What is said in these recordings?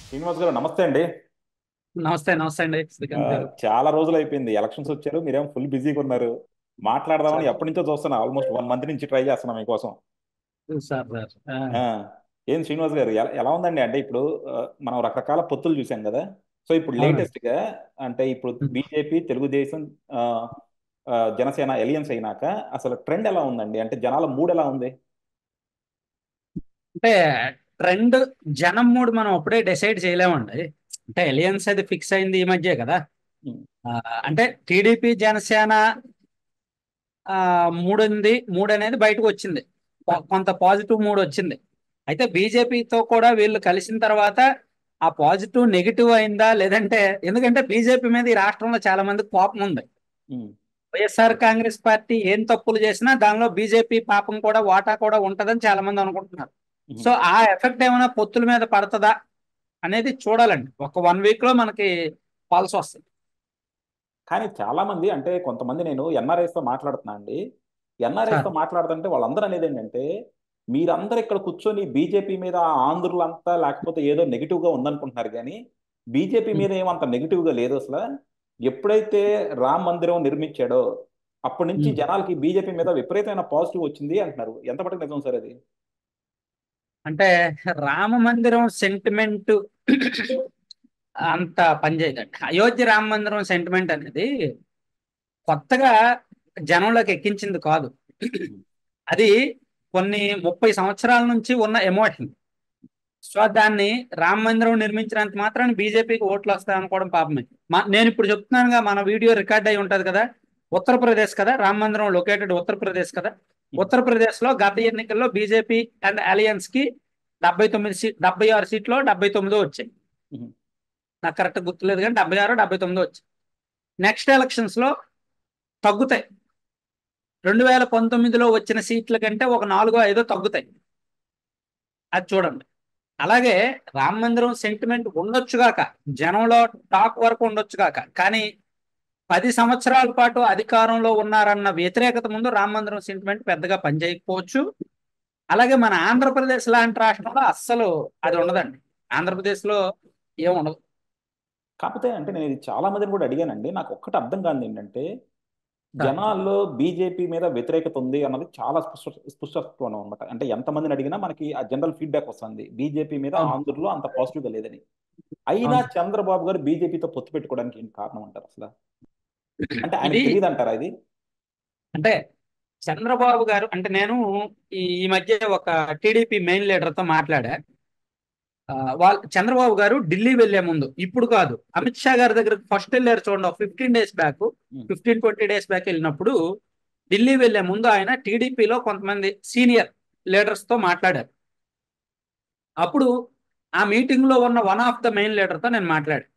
శ్రీనివాస్ గారు నమస్తే అండి. నమస్తే నమస్తే అండి ఆ, శ్రీకాంత్ గారు. చాలా రోజులు అయిపోయింది, ఎలక్షన్స్ వచ్చారు, మీరేమో ఫుల్ బిజీగా ఉన్నారు. మాట్లాడదామని సార్ ఎప్పటి నుంచో చూస్తున్నా, ఆల్మోస్ట్ 1 మంత్ నుంచి ట్రై చేస్తున్నా మీకోసం. సార్ సార్ ఆ, ఏం శ్రీనివాస్ గారు ఎలా ఉందండి అంటే ఇప్పుడు ఆ, మనం రకరకాల పొత్తులు చూసాం కదా. సో ఇప్పుడు అవునండి. లేటెస్ట్ గా అంటే ఇప్పుడు బీజేపీ తెలుగుదేశం ఆ, జనసేన ఎలియన్స్ అయినాక అసలు ట్రెండ్ ఎలా ఉందండి, అంటే జనాల మూడ్ ఎలా ఉంది? అంటే ట్రెండ్ జనం మూడు మనం అప్పుడే డిసైడ్ చేయలేమండి. అంటే ఎలియన్స్ అది ఫిక్స్ అయింది ఈ మధ్యే కదా. ఉమ్, ఆ, అంటే టీడీపీ జనసేన మూడు ఉంది. మూడు అనేది బయటకు వచ్చింది. కొంత పాజిటివ్ మూడ్ వచ్చింది. అయితే బీజేపీతో కూడా వీళ్ళు కలిసిన తర్వాత ఆ పాజిటివ్ నెగిటివ్ అయిందా లేదంటే, ఎందుకంటే బీజేపీ మీద ఈ రాష్ట్రంలో చాలా మందికి కోపం ఉంది. ఉమ్, వైఎస్ఆర్ కాంగ్రెస్ పార్టీ ఏం తప్పులు చేసినా దానిలో బీజేపీ పాపం కూడా వాటా కూడా ఉంటదని చాలా మంది అనుకుంటున్నారు. ఉమ్. సో ఆ ఎఫెక్ట్ ఏమైనా పొత్తుల మీద పడుతుందా అనేది చూడాలండి. ఒక 1 వీక్ లో మనకి పాల్సి వస్తుంది. కానీ చాలా మంది అంటే కొంతమంది, నేను ఎన్ఆర్ఐస్ తో మాట్లాడుతున్నా అండి. ఎన్ఆర్ఐస్ తో సార్. మాట్లాడుతుంటే వాళ్ళందరూ అనేది ఏంటంటే, మీరందరూ ఇక్కడ కూర్చొని బీజేపీ మీద ఆంధ్రులంతా లేకపోతే ఏదో నెగిటివ్ గా ఉందనుకుంటున్నారు కానీ బీజేపీ ఉం. మీద ఏమంత నెగిటివ్ గా లేదు అసలు. ఎప్పుడైతే రామ్ మందిరం నిర్మించాడో అప్పటి నుంచి ఉం. జనాలకి బీజేపీ మీద విపరీతమైన పాజిటివ్ వచ్చింది అంటున్నారు. ఎంతపటికి నిజం సార్ అది? అంటే రామ మందిరం సెంటిమెంట్ అంత పనిచేయదండి. అయోధ్య రామ మందిరం సెంటిమెంట్ అనేది కొత్తగా జనంలోకి ఎక్కించింది కాదు. అది కొన్ని 30 సంవత్సరాల నుంచి ఉన్న ఎమోషన్. సో దాన్ని రామ మందిరం నిర్మించినంత మాత్రాన్ని బీజేపీకి ఓట్లు వస్తాయనుకోవడం పాపమే. నేను ఇప్పుడు చెప్తున్నానుగా, మన వీడియో రికార్డ్ అయి ఉంటది కదా. ఉత్తరప్రదేశ్ కదా, రామ మందిరం లొకేటెడ్ ఉత్తరప్రదేశ్ కదా. ఉత్తరప్రదేశ్ లో గత ఎన్నికల్లో బీజేపీ అండ్ అలయన్స్ కి 76 సీట్లో 79 వచ్చాయి. నాకు కరెక్ట్ గుర్తులేదు కానీ 76 79 వచ్చాయి. నెక్స్ట్ ఎలక్షన్స్ లో తగ్గుతాయి. 2019లో వచ్చిన సీట్ల కంటే ఒక 4 5 తగ్గుతాయి. అది చూడండి. అలాగే రామ మందిరం సెంటిమెంట్ ఉండొచ్చుగాక, జనంలో టాక్ వరకు ఉండొచ్చుగాక, కానీ 10 సంవత్సరాల పాటు అధికారంలో ఉన్నారన్న వ్యతిరేకత ముందు రామ మందిరం సెంటిమెంట్ పెద్దగా పనిచేయకపోవచ్చు. అలాగే మన ఆంధ్రప్రదేశ్ లాంటి రాష్ట్రంలో అస్సలు అది ఉండదండి. ఆంధ్రప్రదేశ్ లో ఏముండదు. కాకపోతే అంటే నేను ఇది చాలా మందిని కూడా అడిగానండి, నాకు ఒక్కటి అర్థం కాదు ఏంటంటే, సార్. జనాల్లో బీజేపీ మీద వ్యతిరేకత ఉంది అన్నది చాలా స్పష్టత్వం అనమాట. అంటే ఎంతమందిని అడిగినా మనకి ఆ జనరల్ ఫీడ్బ్యాక్ వస్తుంది, బీజేపీ మీద అవును. ఆంధ్రుల్లో అంత పాజిటివ్గా లేదని. అయినా అవును. చంద్రబాబు గారు బీజేపీతో పొత్తు పెట్టుకోవడానికి ఏంటి కారణం అంటారు అసలు? అంటే ఆయనకు ఇది తెలియదు అంటారా ఇది? అంటే చంద్రబాబు గారు అంటే నేను ఈ మధ్య ఒక టీడీపీ మెయిన్ లీడర్ తో మాట్లాడా. వాళ్ళు చంద్రబాబు గారు ఢిల్లీ వెళ్లే ముందు, ఇప్పుడు కాదు, అమిత్ షా గారి దగ్గరకు ఫస్ట్ వెళ్ళారు చూడండి, 15 డేస్ బ్యాక్, ఉమ్, 15 20 డేస్ బ్యాక్ వెళ్ళినప్పుడు ఢిల్లీ వెళ్లే ముందు ఆయన టీడీపీలో కొంతమంది సీనియర్ లీడర్స్ తో మాట్లాడారు. అప్పుడు ఆ మీటింగ్ లో ఉన్న one of the main leader తో నేను మాట్లాడాను.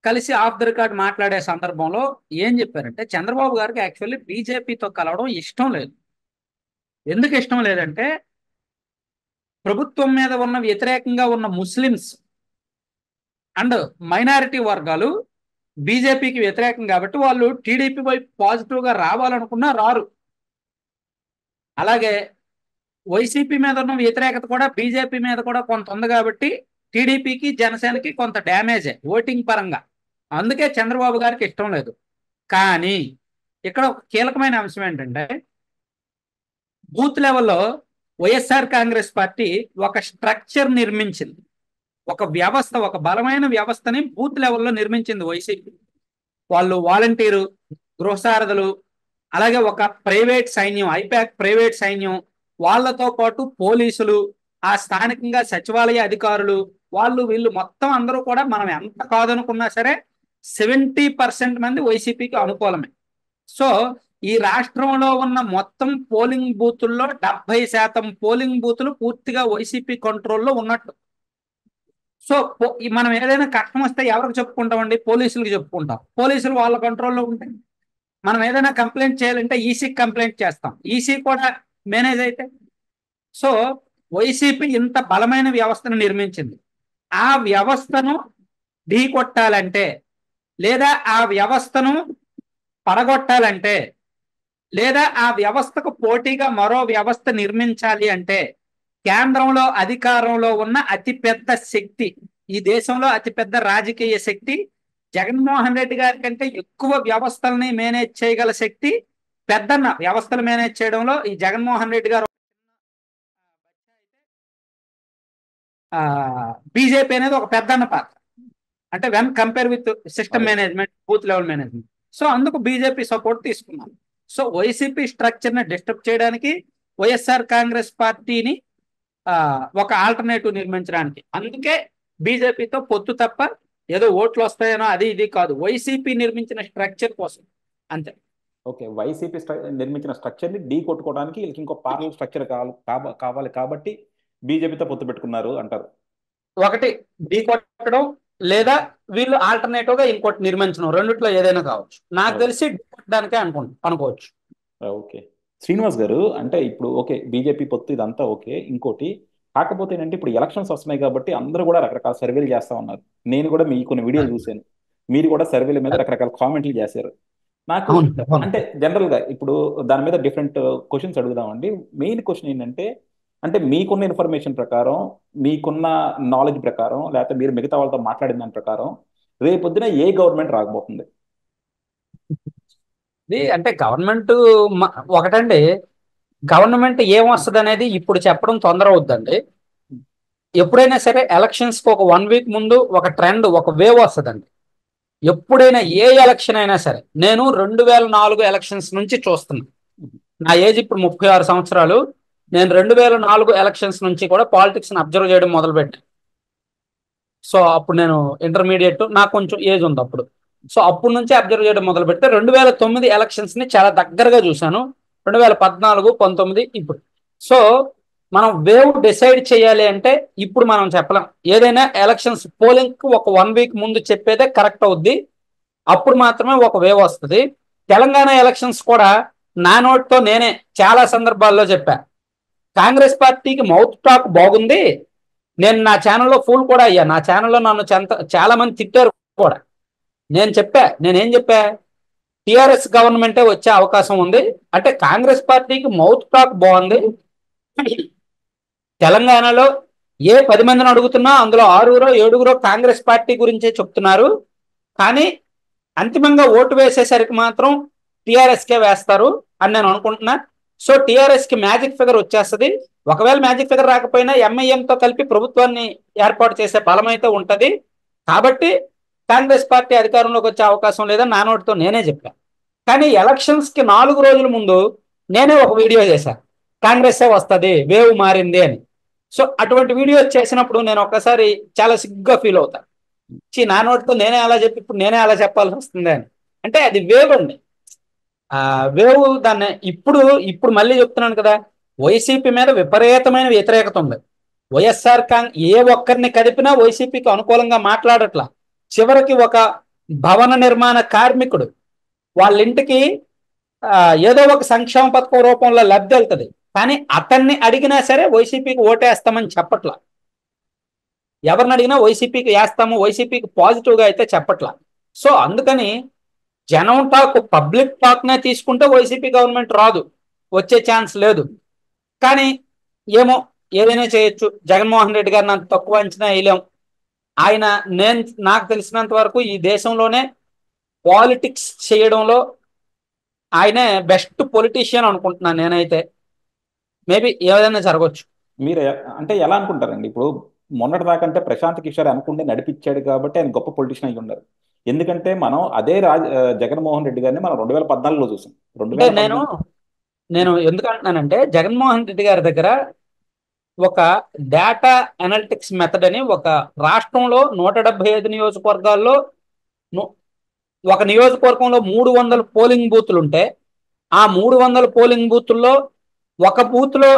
కలిసి ఆఫ్ ద రికార్డ్ మాట్లాడే సందర్భంలో ఏం చెప్పారంటే, చంద్రబాబు గారికి యాక్చువల్లీ బీజేపీతో కలవడం ఇష్టం లేదు. ఎందుకు ఇష్టం లేదంటే, ప్రభుత్వం మీద ఉన్న వ్యతిరేకంగా ఉన్న ముస్లిమ్స్ అండ్ మైనారిటీ వర్గాలు బీజేపీకి వ్యతిరేకం కాబట్టి వాళ్ళు టీడీపీ వైపు పాజిటివ్ గా రావాలనుకున్నా రారు. అలాగే వైసీపీ మీద ఉన్న వ్యతిరేకత కూడా బీజేపీ మీద కూడా కొంత ఉంది కాబట్టి టీడీపీకి జనసేనకి కొంత డ్యామేజే ఓటింగ్ పరంగా. అందుకే చంద్రబాబు గారికి ఇష్టం లేదు. కానీ ఇక్కడ ఒక కీలకమైన అంశం ఏంటంటే, బూత్ లెవెల్లో వైఎస్ఆర్ కాంగ్రెస్ పార్టీ ఒక స్ట్రక్చర్ నిర్మించింది. ఒక వ్యవస్థ, ఒక బలమైన వ్యవస్థని బూత్ లెవెల్లో నిర్మించింది వైసీపీ. వాళ్ళు వాలంటీరు, గృహసారథులు, అలాగే ఒక ప్రైవేట్ సైన్యం, ఐపాక్ ప్రైవేట్ సైన్యం, వాళ్ళతో పాటు పోలీసులు, ఆ స్థానికంగా సచివాలయ అధికారులు, వాళ్ళు వీళ్ళు మొత్తం అందరూ కూడా మనం ఎంత కాదనుకున్నా సరే 70% మంది వైసీపీకి అనుకూలమే. సో ఈ రాష్ట్రంలో ఉన్న మొత్తం పోలింగ్ బూతుల్లో 70% పోలింగ్ బూతులు పూర్తిగా వైసీపీ కంట్రోల్లో ఉన్నట్టు. సో మనం ఏదైనా కష్టం వస్తే ఎవరికి చెప్పుకుంటామండి? పోలీసులకు చెప్పుకుంటాం. పోలీసులు వాళ్ళ కంట్రోల్లో ఉంటాయి. మనం ఏదైనా కంప్లైంట్ చేయాలంటే ఈసీకి కంప్లైంట్ చేస్తాం. ఈసీ కూడా మేనేజ్ అయితే. సో వైసీపీ ఇంత బలమైన వ్యవస్థను నిర్మించింది. ఆ వ్యవస్థను ఢీ కొట్టాలంటే, లేదా ఆ వ్యవస్థను పడగొట్టాలంటే, లేదా ఆ వ్యవస్థకు పోటీగా మరో వ్యవస్థ నిర్మించాలి అంటే కేంద్రంలో అధికారంలో ఉన్న అతిపెద్ద శక్తి ఈ దేశంలో అతిపెద్ద రాజకీయ శక్తి. జగన్మోహన్ రెడ్డి గారి కంటే ఎక్కువ వ్యవస్థల్ని మేనేజ్ చేయగల శక్తి పెద్దన్న. వ్యవస్థలు మేనేజ్ చేయడంలో ఈ జగన్మోహన్ రెడ్డి గారు బీజేపీ అనేది ఒక పెద్దన్న పాత్ర. అంటే when compare with system management, booth level management. So అందుకు బీజేపీ సపోర్ట్ తీసుకున్నాను. సో వైసీపీ స్ట్రక్చర్ ని డిస్టర్బ్ చేయడానికి, వైఎస్ఆర్ కాంగ్రెస్ పార్టీని ఒక ఆల్టర్నేటివ్ నిర్మించడానికి, అందుకే బీజేపీతో పొత్తు తప్ప ఏదో ఓట్లు వస్తాయనో అది ఇది కాదు. వైసీపీ నిర్మించిన స్ట్రక్చర్ కోసం అంతే. ఓకే, వైసీపీ నిర్మించిన స్ట్రక్చర్ ని ఢీ కొట్టుకోవడానికి వీళ్ళకి ఇంకో పార్లమెంట్ స్ట్రక్చర్ కావాలి కాబట్టి బీజేపీతో పొత్తు పెట్టుకున్నారు అంటారు. ఒకటి ఢీ కొట్టడం, లేదా వీళ్ళు ఆల్టర్నేటివ్ గా ఇంకోటి నిర్మించడం, రెండిట్లో ఏదైనా కావచ్చు. నాకు తెలిసి ఢీ కొట్టడానికే అనుకోవచ్చు. ఓకే శ్రీనివాస్ గారు, అంటే ఇప్పుడు ఓకే బీజేపీ పొత్తు ఇదంతా ఓకే. ఇంకోటి కాకపోతే ఏంటంటే ఇప్పుడు ఎలక్షన్స్ వస్తున్నాయి కాబట్టి అందరూ కూడా రకరకాల సర్వేలు చేస్తా ఉన్నారు. నేను కూడా మీ కొన్ని వీడియోలు చూశాను, మీరు కూడా సర్వేల మీద రకరకాల కామెంట్లు చేశారు. నాకు అంటే జనరల్ గా ఇప్పుడు దాని మీద డిఫరెంట్ క్వశ్చన్స్ అడుగుదామండి. మెయిన్ క్వశ్చన్ ఏంటంటే, అంటే మీకున్న ఇన్ఫర్మేషన్ ప్రకారం, మీకున్న నాలెడ్జ్ ప్రకారం, లేకపోతే మీరు మిగతా వాళ్ళతో మాట్లాడిన దాని ప్రకారం రేపొద్దున ఏ గవర్నమెంట్ రాకపోతుంది? అంటే గవర్నమెంట్ ఒకటండి, గవర్నమెంట్ ఏమొస్తుంది అనేది ఇప్పుడు చెప్పడం తొందర అవుద్దండి. ఎప్పుడైనా సరే ఎలక్షన్స్ కి ఒక 1 వీక్ ముందు ఒక ట్రెండ్, ఒక వేవ్ వస్తుందండి. ఎప్పుడైనా ఏ ఎలక్షన్ అయినా సరే, నేను 2004 ఎలక్షన్స్ నుంచి చూస్తున్నాను. నా ఏజ్ ఇప్పుడు 36 సంవత్సరాలు. నేను 2004 ఎలక్షన్స్ నుంచి కూడా పాలిటిక్స్ ని అబ్జర్వ్ చేయడం మొదలుపెట్టాను. సో అప్పుడు నేను ఇంటర్మీడియట్, నాకు కొంచెం ఏజ్ ఉంది అప్పుడు. సో అప్పటి నుంచి అబ్జర్వ్ చేయడం మొదలు పెడితే 2009 ఎలక్షన్స్ ని చాలా దగ్గరగా చూశాను. 2014, 19 ఇప్పుడు. సో మనం వేవ్ డిసైడ్ చేయాలి అంటే ఇప్పుడు మనం చెప్పలేం. ఏదైనా ఎలక్షన్స్ పోలింగ్ కి ఒక 1 వీక్ ముందు చెప్పేదే కరెక్ట్ అవుద్ది. అప్పుడు మాత్రమే ఒక వేవ్ వస్తుంది. తెలంగాణ ఎలక్షన్స్ కూడా నా నోటితో నేనే చాలా సందర్భాల్లో చెప్పా, కాంగ్రెస్ పార్టీకి మౌత్ టాక్ బాగుంది. నేను నా ఛానల్లో ఫూల్ కూడా అయ్యా. నా ఛానల్లో నన్ను చాలా మంది తిట్టారు కూడా. నేనేం చెప్పా, టిఆర్ఎస్ గవర్నమెంటే వచ్చే అవకాశం ఉంది. అంటే కాంగ్రెస్ పార్టీకి మౌత్ టాక్ బాగుంది. తెలంగాణలో ఏ 10 మందిని అడుగుతున్నా అందులో 6 7 కాంగ్రెస్ పార్టీ గురించే చెప్తున్నారు. కానీ అంతిమంగా ఓటు వేసేసరికి మాత్రం టిఆర్ఎస్కే వేస్తారు అని నేను అనుకుంటున్నా. సో టిఆర్ఎస్ కి మ్యాజిక్ ఫిగర్ వచ్చేస్తుంది. ఒకవేళ మ్యాజిక్ ఫిగర్ రాకపోయినా ఎంఐఎంతో కలిపి ప్రభుత్వాన్ని ఏర్పాటు చేసే బలం అయితే ఉంటది. కాబట్టి కాంగ్రెస్ పార్టీ అధికారంలోకి వచ్చే అవకాశం లేదని నా నోటితో నేనే చెప్పాను. కానీ ఎలక్షన్స్ కి 4 రోజుల ముందు నేనే ఒక వీడియో చేశాను, కాంగ్రెసే వస్తుంది, వేవ్ మారింది అని. సో అటువంటి వీడియోస్ చేసినప్పుడు నేను ఒక్కసారి చాలా సిగ్గుగా ఫీల్ అవుతాను. నా నోటితో నేనే అలా చెప్పి ఇప్పుడు నేనే అలా చెప్పాల్సి వస్తుంది అని. అంటే అది వేవ్ అండి. వేవ్ దాన్ని ఇప్పుడు మళ్ళీ చెప్తున్నాను కదా, వైసీపీ మీద విపరీతమైన వ్యతిరేకత ఉంది. వైఎస్ఆర్ ఏ ఒక్కరిని కదిపినా వైసీపీకి అనుకూలంగా మాట్లాడట్లా. చివరికి ఒక భవన నిర్మాణ కార్మికుడు వాళ్ళ ఇంటికి ఏదో ఒక సంక్షేమ పథకం రూపంలో లబ్ధి వెళ్తుంది, కానీ అతన్ని అడిగినా సరే వైసీపీకి ఓటేస్తామని చెప్పట్లా. ఎవరిని అడిగినా వైసీపీకి వేస్తాము, వైసీపీకి పాజిటివ్గా అయితే చెప్పట్లా. సో అందుకని జనం టాక్, పబ్లిక్ టాక్నే తీసుకుంటే వైసీపీ గవర్నమెంట్ రాదు, వచ్చే ఛాన్స్ లేదు. కానీ ఏమో ఏదైనా చేయొచ్చు. జగన్మోహన్ రెడ్డి గారిని అంత తక్కువ అంచనా వేయలేం. ఆయన నాకు తెలిసినంత వరకు ఈ దేశంలోనే పాలిటిక్స్ చేయడంలో ఆయనే బెస్ట్ పొలిటీషియన్ అనుకుంటున్నాను నేనైతే. మేబీ ఏదైనా జరగవచ్చు. మీరు అంటే ఎలా అనుకుంటారండి? ఇప్పుడు మొన్నటి దాకా అంటే ప్రశాంత్ కిషోర్ అనుకుంటే నడిపించాడు కాబట్టి ఆయన గొప్ప పొలిటీషియన్ అయి ఉన్నారు. ఎందుకంటే మనం అదే జగన్మోహన్ రెడ్డి గారిని మనం 2014లో చూసాం. నేను ఎందుకు అంటున్నానంటే, జగన్మోహన్ రెడ్డి గారి దగ్గర ఒక డేటా అనలిటిక్స్ మెథడ్ అని, ఒక రాష్ట్రంలో 175 నియోజకవర్గాల్లో ఒక నియోజకవర్గంలో 300 పోలింగ్ బూత్లు ఉంటే, ఆ 300 పోలింగ్ బూత్ల్లో ఒక బూత్లో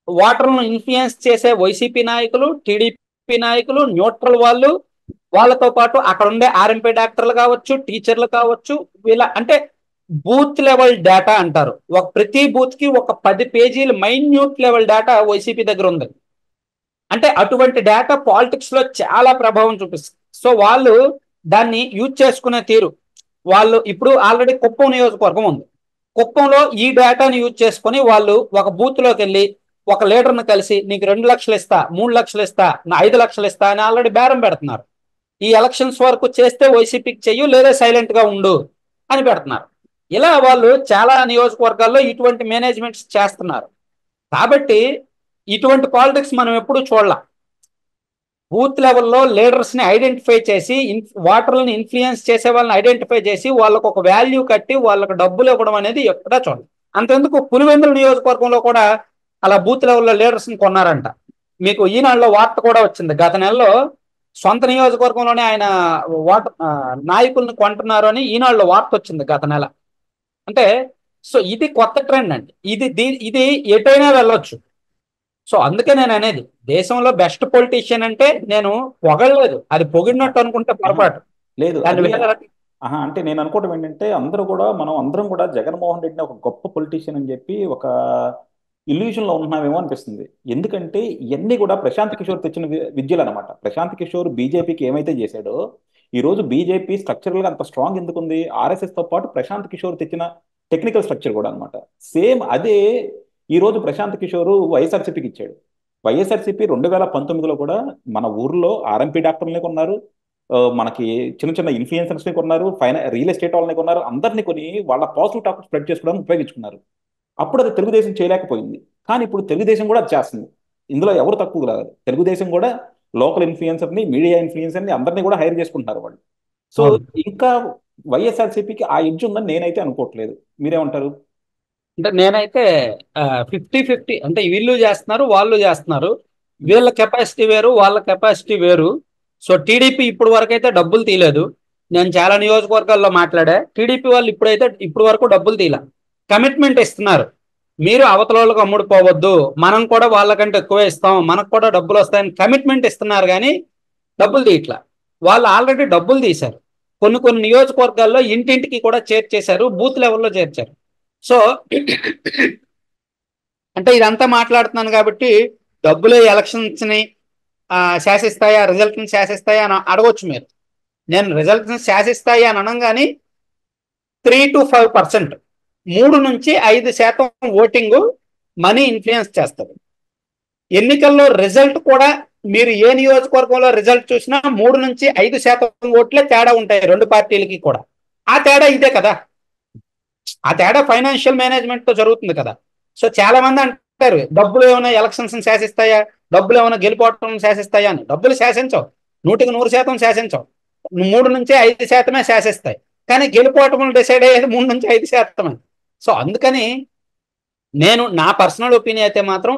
ఓటర్లను ఇన్ఫ్లుయెన్స్ చేసే వైసీపీ నాయకులు, టీడీపీ నాయకులు, న్యూట్రల్ వాళ్ళతో పాటు అక్కడ ఉండే ఆర్ఎంపీ డాక్టర్లు కావచ్చు, టీచర్లు కావచ్చు, వీళ్ళ అంటే బూత్ లెవెల్ డేటా అంటారు. ప్రతి బూత్ కి ఒక 10 పేజీలు మైన్యూట్ లెవెల్ డేటా వైసీపీ దగ్గర ఉంది. అంటే అటువంటి డేటా పాలిటిక్స్ లో చాలా ప్రభావం చూపిస్తుంది. సో వాళ్ళు దాన్ని యూజ్ చేసుకునే తీరు, వాళ్ళు ఇప్పుడు ఆల్రెడీ కుప్పం నియోజకవర్గం ఉంది. కుప్పంలో ఈ డేటాని యూజ్ చేసుకొని వాళ్ళు ఒక బూత్ లోకి వెళ్ళి ఒక లీడర్ని కలిసి నీకు 2 లక్షలు ఇస్తా, 3 లక్షలు ఇస్తా, 5 లక్షలు ఇస్తా అని ఆల్రెడీ బేరం పెడుతున్నారు. ఈ ఎలక్షన్స్ వరకు చేస్తే వైసీపీకి చెయ్యు, లేదా సైలెంట్ గా ఉండు అని పెడుతున్నారు. ఇలా వాళ్ళు చాలా నియోజకవర్గాల్లో ఇటువంటి మేనేజ్మెంట్స్ చేస్తున్నారు. కాబట్టి ఇటువంటి పాలిటిక్స్ మనం ఎప్పుడూ చూడాల. బూత్ లెవెల్లో లీడర్స్ ని ఐడెంటిఫై చేసి, ఓటర్లను ఇన్ఫ్లుయెన్స్ చేసే వాళ్ళని ఐడెంటిఫై చేసి వాళ్ళకు ఒక వాల్యూ కట్టి వాళ్ళకు డబ్బులు ఇవ్వడం అనేది ఎప్పుడా చూడాలి. అంతెందుకు పులివెందుల నియోజకవర్గంలో కూడా అలా బూత్ లెవెల్లో లీడర్స్ ని కొన్నారంట. మీకు ఈనాడులో వార్త కూడా వచ్చింది. గత నెలలో సొంత నియోజకవర్గంలోనే ఆయన నాయకుల్ని కొంటున్నారు అని ఈనాడులో వార్త వచ్చింది గత నెల. అంటే సో ఇది కొత్త ట్రెండ్ అండి. ఇది ఎటైనా వెళ్ళొచ్చు. సో అందుకే నేను అనేది, దేశంలో బెస్ట్ పొలిటీషియన్ అంటే నేను పొగడలేదు, అది పొగిడినట్టు అనుకుంటే పొరపాటు. లేదు దాని అంటే నేను అనుకోవడం ఏంటంటే మనం అందరం కూడా జగన్మోహన్ రెడ్డిని ఒక గొప్ప పొలిటీషియన్ అని చెప్పి ఒక ఇల్యూషన్ లో ఉంటున్నామేమో అనిపిస్తుంది. ఎందుకంటే ఇవన్నీ కూడా ప్రశాంత్ కిషోర్ తెచ్చిన విద్యలు అనమాట. ప్రశాంత్ కిషోర్ బీజేపీకి ఏమైతే చేశాడో, ఈ రోజు బీజేపీ స్ట్రక్చరల్ గా అంత స్ట్రాంగ్ ఎందుకుంది, ఆర్ఎస్ఎస్ తో పాటు ప్రశాంత్ కిషోర్ తెచ్చిన టెక్నికల్ స్ట్రక్చర్ కూడా అనమాట. సేమ్ అదే ఈ రోజు ప్రశాంత్ కిషోర్ వైఎస్ఆర్సీపీకి ఇచ్చాడు. వైఎస్ఆర్సీపీ 2019లో కూడా మన ఊర్లో ఆర్ఎంపీ డాక్టర్లనే కొన్నారు, మనకి చిన్న చిన్న ఇన్ఫ్లుయెన్సర్స్ ని కొన్నారు, రియల్ ఎస్టేట్ వాళ్ళని కొన్నారు, అందరినీ కొని వాళ్ళ పాజిటివ్ టాక్ స్ప్రెడ్ చేసుకోవడానికి ఉపయోగించుకున్నారు. అప్పుడు అది తెలుగుదేశం చేయలేకపోయింది. కానీ ఇప్పుడు తెలుగుదేశం కూడా అది చేస్తుంది. ఇందులో ఎవరు తక్కువ కాదు. తెలుగుదేశం కూడా లోకల్ ఇన్ఫ్లుయెన్సర్ని, మీడియా ఇన్ఫ్లుయెన్సర్ని అందరినీ కూడా హైర్ చేసుకుంటున్నారు వాళ్ళు. సో ఇంకా వైఎస్ఆర్సీపీకి ఆ ఎడ్జ్ ఉందని నేనైతే అనుకోవట్లేదు. మీరేమంటారు? అంటే నేనైతే 50-50, అంటే వీళ్ళు చేస్తున్నారు, వాళ్ళు చేస్తున్నారు. వీళ్ళ కెపాసిటీ వేరు, వాళ్ళ కెపాసిటీ వేరు. సో టీడీపీ ఇప్పుడు వరకు అయితే డబ్బులు తీయలేదు. నేను చాలా నియోజకవర్గాల్లో మాట్లాడా. టీడీపీ వాళ్ళు ఇప్పుడు వరకు డబ్బులు తీయలే. కమిట్మెంట్ ఇస్తున్నారు, మీరు అవతల వాళ్ళకు అమ్ముడుపోవద్దు, మనం కూడా వాళ్ళకంటే ఎక్కువే ఇస్తాం, మనకు కూడా డబ్బులు వస్తాయని కమిట్మెంట్ ఇస్తున్నారు. కానీ డబ్బులు తీయట్లా. వాళ్ళు ఆల్రెడీ డబ్బులు తీశారు. కొన్ని నియోజకవర్గాల్లో ఇంటింటికి కూడా చేర్చేశారు, బూత్ లెవెల్లో చేర్చారు. సో అంటే ఇదంతా మాట్లాడుతున్నాను కాబట్టి డబ్బులే ఎలక్షన్స్ ని శాసిస్తాయా, రిజల్ట్ ని శాసిస్తాయా అని అడగొచ్చు మీరు. నేను రిజల్ట్ ని శాసిస్తాయి అని అనగానే 3-5%, 3-5% ఓటింగ్ మనీ ఇన్ఫ్లుయెన్స్ చేస్తారు. ఎన్నికల్లో రిజల్ట్ కూడా మీరు ఏ నియోజకవర్గంలో రిజల్ట్ చూసినా 3-5% ఓట్లే తేడా ఉంటాయి రెండు పార్టీలకి కూడా. ఆ తేడా ఇదే కదా. ఆ తేడా ఫైనాన్షియల్ మేనేజ్మెంట్ తో జరుగుతుంది కదా. సో చాలా మంది అంటారు డబ్బులు ఏమైనా ఎలక్షన్స్ శాసిస్తాయా, డబ్బులు ఏమైనా గెలిపోవటం శాసిస్తాయా అని. డబ్బులు శాసించవు, 100% శాసించవు. 3-5% శాసిస్తాయి. కానీ గెలిపోవటం డిసైడ్ అయ్యేది 3-5%. సో అందుకని నా పర్సనల్ ఒపీనియన్ అయితే మాత్రం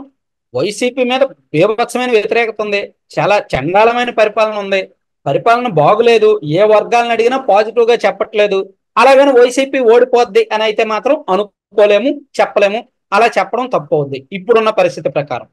వైసీపీ మీద బీభత్సమైన వ్యతిరేకత ఉంది, చాలా చండాలమైన పరిపాలన ఉంది, పరిపాలన బాగులేదు, ఏ వర్గాలను అడిగినా పాజిటివ్ గా చెప్పట్లేదు. అలాగని వైసీపీ ఓడిపోద్ది అని అయితే మాత్రం అనుకోలేము, చెప్పలేము. అలా చెప్పడం తప్పు అవుద్ది ఇప్పుడున్న పరిస్థితి ప్రకారం.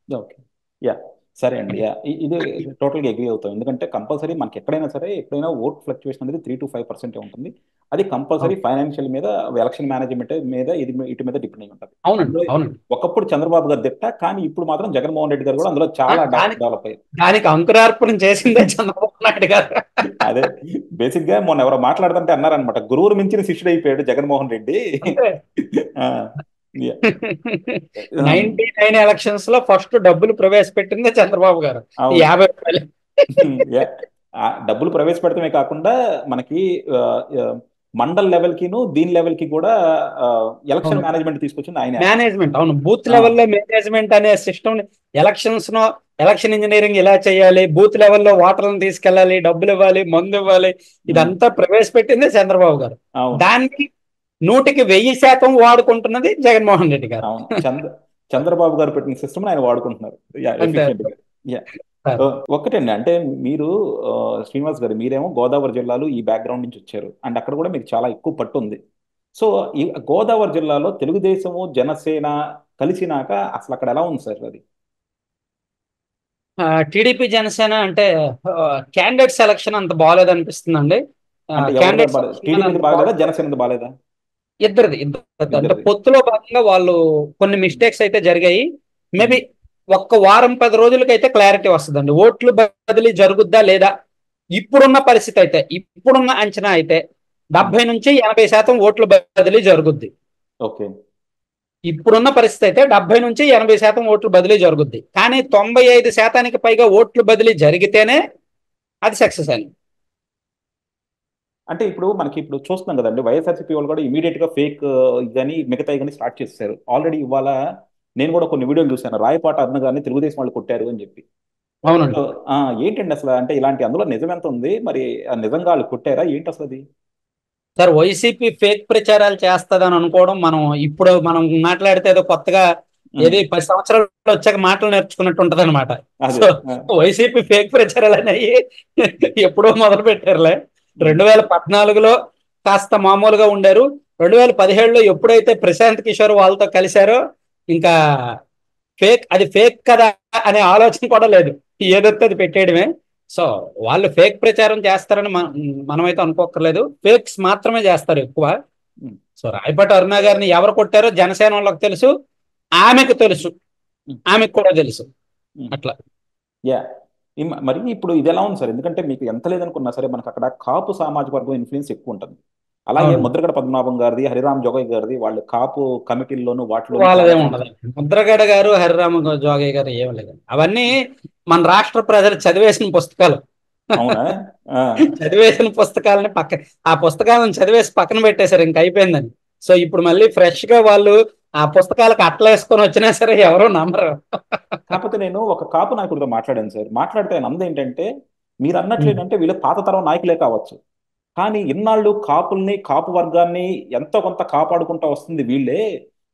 ఓకే, యా, సరే అండి. యా, ఇది టోటల్గా అగ్రీ అవుతాం. ఎందుకంటే కంపల్సరీ మనకి ఎక్కడైనా సరే ఎప్పుడైనా ఓట్ ఫ్లక్చువేషన్ అనేది 3-5% ఉంటుంది. అది కంపల్సరీ ఫైనాన్షియల్ మీద, ఎలక్షన్ మేనేజ్మెంట్ మీద, ఇటు మీద డిపెండ్ అయి ఉంటుంది. అవునండి. ఒకప్పుడు చంద్రబాబు గారు దిట్ట, కానీ ఇప్పుడు మాత్రం జగన్మోహన్ రెడ్డి గారు కూడా అందులో చాలా డెవలప్ అయ్యారు. దానికి అంకురార్పణం చేసిందే చంద్రబాబు నాయుడు గారు. అదే బేసిక్ గా మొన్న ఎవరో మాట్లాడుతుంటే అన్నారనమాట, గురువురు మించిన శిష్యుడు అయిపోయాడు జగన్మోహన్ రెడ్డి. 99 ఎలక్షన్స్ లో ఫస్ట్ డబ్బులు ప్రవేశపెట్టింది చంద్రబాబు గారు, 50 రూపాయలు. డబ్బులు ప్రవేశపెడతామే కాకుండా మనకి మండల్ లెవెల్ కిను దీని లెవెల్ కి కూడా ఎలక్షన్ మేనేజ్మెంట్ తీసుకొచ్చింది ఆయన. మేనేజ్మెంట్, అవును, బూత్ లెవెల్లో మేనేజ్మెంట్ అనే సిస్టమ్, ఎలక్షన్ ఇంజనీరింగ్ ఎలా చేయాలి, బూత్ లెవెల్లో ఓటర్లను తీసుకెళ్ళాలి, డబ్బులు ఇవ్వాలి, మందు ఇవ్వాలి, ఇదంతా ప్రవేశపెట్టింది చంద్రబాబు గారు. దానికి 100% వాడుకుంటున్నది జగన్మోహన్ రెడ్డి గారు. చంద్రబాబు గారు పెట్టిన సిస్టమ్ ఆయన వాడుకుంటున్నారు. ఒక్కటండి, అంటే మీరు శ్రీనివాస్ గారు, మీరేమో గోదావరి జిల్లాలో ఈ బ్యాక్గ్రౌండ్ నుంచి వచ్చారు, అండ్ అక్కడ కూడా మీకు చాలా ఎక్కువ పట్టు ఉంది. సో ఈ గోదావరి జిల్లాలో తెలుగుదేశము జనసేన కలిసినాక అసలు అక్కడ ఎలా ఉంది సార్ అది? టీడీపీ జనసేన అంటే క్యాండిడేట్ సెలక్షన్ అంత బాగాలేదు అనిపిస్తుందండి. జనసేన బాగాలేదా? ఇద్దరిది. అంటే పొత్తులో భాగంగా వాళ్ళు కొన్ని మిస్టేక్స్ అయితే జరిగాయి. మేబీ ఒక్క వారం 10 రోజులకైతే క్లారిటీ వస్తుందండి. ఓట్లు బదిలీ జరుగుద్దా లేదా. ఇప్పుడున్న పరిస్థితి అయితే, ఇప్పుడున్న అంచనా అయితే 70-80% ఓట్లు బదిలీ జరుగుద్ది. ఓకే, ఇప్పుడున్న పరిస్థితి అయితే 70 నుంచి 80% ఓట్లు బదిలీ జరుగుద్ది. కానీ 95% పైగా ఓట్లు బదిలీ జరిగితేనే అది సక్సెస్ అని. అంటే ఇప్పుడు మనకి ఇప్పుడు చూస్తున్నాం కదండి, వైఎస్ఆర్సీపీ వాళ్ళు కూడా ఇమీడియట్ గా ఫేక్ కానీ మిగతాయి కానీ స్టార్ట్ చేస్తారు ఆల్రెడీ. ఇవాళ నేను కూడా కొన్ని వీడియోలు చూశాను, రాయపాట అరుణ గారిని తెలుగుదేశం వాళ్ళు కొట్టారు అని చెప్పి. అవునండి. సో, ఏంటండి అసలు, అంటే ఇలాంటి అందులో నిజం ఎంత ఉంది మరి? నిజంగా వాళ్ళు కొట్టారా ఏంటి అసలు అది? సార్, వైసీపీ ఫేక్ ప్రచారాలు చేస్తుందని అనుకోవడం, మనం మాట్లాడితే ఏదో కొత్తగా ఉమ్, ఏది 10 సంవత్సరాలు వచ్చాక మాటలు నేర్చుకున్నట్టు ఉంటది అనమాట. అదే. సో వైసీపీ ఫేక్ ప్రచారాలు అనేవి ఎప్పుడో మొదలు పెట్టారులే. ఉమ్, 2014లో కాస్త మామూలుగా ఉండారు. 2017లో ఎప్పుడైతే ప్రశాంత్ కిషోర్ వాళ్ళతో కలిశారో ఇంకా అది ఫేక్ కదా అనే ఆలోచన కూడా లేదు. ఏదొస్తే అది పెట్టేయడమే. సో వాళ్ళు ఫేక్ ప్రచారం చేస్తారని మనమైతే అనుకోకర్లేదు. ఫేక్స్ మాత్రమే చేస్తారు ఎక్కువ. ఉమ్, సో రాయపాటి అరుణ గారిని ఎవరు కొట్టారో జనసేన వాళ్ళకి తెలుసు, ఆమెకు తెలుసు, ఉమ్, ఆమెకు కూడా తెలుసు. ఉమ్. అట్లా. యా. మరి ఇప్పుడు ఇది ఎలా ఉంది సార్? ఎందుకంటే మీకు ఎంత లేదనుకున్నా సరే మనకు అక్కడ కాపు సామాజిక వర్గం ఇన్ఫ్లుయెన్స్ ఎక్కువ ఉంటుంది. అలాగే అవును. ముద్రగడ పద్మనాభం గారిది, హరిరామ్ జోగయ్య గారిది, వాళ్ళు కాపు కమిటీల్లోనూ వాటిలోనూ చాలా వాళ్ళదేం మంది. ఉండదు. ముద్రగడ గారు, హరిరామ జోగయ్య గారు ఏం లేదు. అవన్నీ మన రాష్ట్ర ప్రజలు చదివేసిన పుస్తకాలు. అవునా? ఆ, చదివేసిన పుస్తకాలని ఆ పుస్తకాలను చదివేసి పక్కన పెట్టేశారు, ఇంక అయిపోయిందని. సో ఇప్పుడు మళ్ళీ ఫ్రెష్ గా వాళ్ళు ఆ పుస్తకాలకు అట్లేసుకొని వచ్చినా సరే ఎవరు నమ్మరు. కాకపోతే నేను ఒక కాపు నాయకుడితో మాట్లాడాను సార్. మాట్లాడితే ఆయన అంది ఏంటంటే, మీరు ఉమ్. అన్నట్లేంటంటే వీళ్ళు పాత తరం నాయకులే కావచ్చు, కానీ ఇన్నాళ్ళు కాపుల్ని, కాపు వర్గాన్ని ఎంతో కొంత కాపాడుకుంటూ వస్తుంది వీళ్ళే.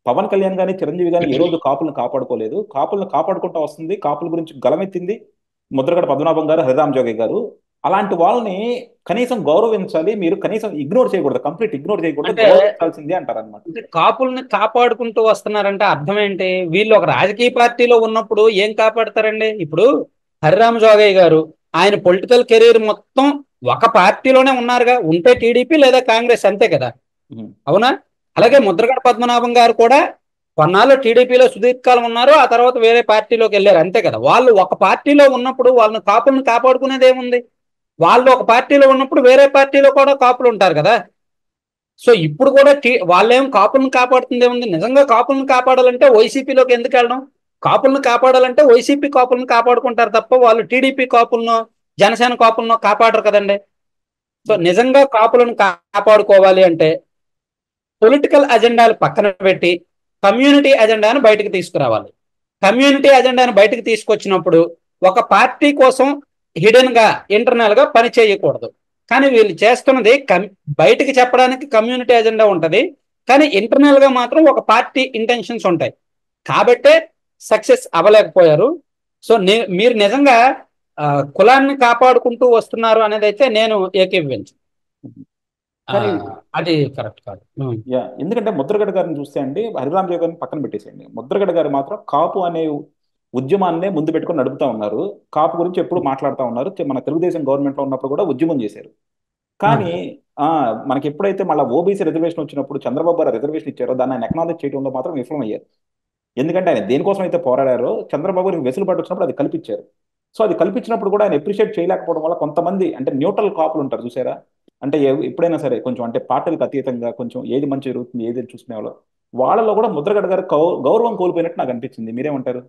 పవన్ కళ్యాణ్ గాని, చిరంజీవి గాని ఏ రోజు కాపులను కాపాడుకోలేదు. కాపులను కాపాడుకుంటూ వస్తుంది, కాపుల గురించి గలమెత్తింది ముద్రగడ పద్మనాభం గారు, హరిరామ్ జోగి గారు. అలాంటి వాళ్ళని కనీసం గౌరవించాలి, మీరు కనీసం ఇగ్నోర్ చేయకూడదు, కంప్లీట్ ఇగ్నోర్ చేయకూడదు, అంటే గౌరవించాల్సిందే అంటారు అనమాట. అంటే కాపుల్ని కాపాడుకుంటూ వస్తున్నారంటే అర్థం ఏంటి? వీళ్ళు ఒక రాజకీయ పార్టీలో ఉన్నప్పుడు ఏం కాపాడతారండి? ఇప్పుడు హరిరామ జోగయ్య గారు ఆయన పొలిటికల్ కెరీర్ మొత్తం ఒక పార్టీలోనే ఉన్నారుగా. ఉంటే టీడీపీ లేదా కాంగ్రెస్, అంతే కదా. అవునా? అలాగే ముద్రగడ పద్మనాభం గారు కూడా కొన్నాళ్ళు టీడీపీలో సుదీర్ఘకాలం ఉన్నారు, ఆ తర్వాత వేరే పార్టీలోకి వెళ్ళారు, అంతే కదా. వాళ్ళు ఒక పార్టీలో ఉన్నప్పుడు వాళ్ళని కాపులను కాపాడుకునేది ఏముంది? వాళ్ళు ఒక పార్టీలో ఉన్నప్పుడు వేరే పార్టీలో కూడా కాపులు ఉంటారు కదా. సో ఇప్పుడు కూడా వాళ్ళేం కాపులను కాపాడుతుంది ఏముంది? నిజంగా కాపులను కాపాడాలంటే వైసీపీలోకి ఎందుకు వెళ్ళడం? కాపులను కాపాడాలంటే వైసీపీ కాపులను కాపాడుకుంటారు తప్ప వాళ్ళు టీడీపీ కాపులను, జనసేన కాపులను కాపాడరు కదండి. సో నిజంగా కాపులను కాపాడుకోవాలి అంటే పొలిటికల్ అజెండాలు పక్కన పెట్టి కమ్యూనిటీ అజెండాను బయటకు తీసుకురావాలి. కమ్యూనిటీ అజెండాను బయటకు తీసుకొచ్చినప్పుడు ఒక పార్టీ కోసం హిడెన్ గా, ఇంటర్నల్ గా పని చేయకూడదు. కానీ వీళ్ళు చేస్తున్నది బయటకు చెప్పడానికి కమ్యూనిటీ అజెండా ఉంటది, కానీ ఇంటర్నల్ గా మాత్రం ఒక పార్టీ ఇంటెన్షన్స్ ఉంటాయి. కాబట్టే సక్సెస్ అవ్వలేకపోయారు. సో మీరు నిజంగా కులాన్ని కాపాడుకుంటూ వస్తున్నారు అనేది అయితే నేను ఏకీభవించు. కానీ అది కరెక్ట్ కాదు. యా, ఎందుకంటే ముద్రగడ గారిని చూస్తే అండి, హరిరామ్ జోగి గారిని పక్కన పెట్టేసేయండి, ముద్రగడ గారు మాత్రం కాపు అనే ఉద్యమాన్నే ముందు పెట్టుకొని నడుపుతా ఉన్నారు. కాపు గురించి ఎప్పుడు మాట్లాడుతూ ఉన్నారు. మన తెలుగుదేశం గవర్నమెంట్ లో ఉన్నప్పుడు కూడా ఉద్యమం చేశారు. కానీ ఆ మనకి ఎప్పుడైతే మళ్ళీ ఓబీసీ రిజర్వేషన్ వచ్చినప్పుడు చంద్రబాబు గారు రిజర్వేషన్ ఇచ్చారో దాన్ని ఆయన ఎక్నాలెడ్జ్ చేయడంలో మాత్రం విఫలమయ్యారు. ఎందుకంటే ఆయన దేనికోసం అయితే పోరాడారో చంద్రబాబు గారికి వెసులుబాటు వచ్చినప్పుడు అది కల్పించారు. సో అది కల్పించినప్పుడు కూడా ఆయన అప్రిషియేట్ చేయలేకపోవడం వల్ల కొంతమంది అంటే న్యూట్రల్ కాపులు ఉంటారు చూసారా, అంటే ఎప్పుడైనా సరే కొంచెం అంటే పార్టీలకు అతీతంగా కొంచెం ఏది మంచి జరుగుతుంది ఏది చూసుకునే వాళ్ళలో కూడా ముద్రగడ గారు గౌరవం కోల్పోయినట్టు నాకు అనిపించింది. మీరేమంటారు?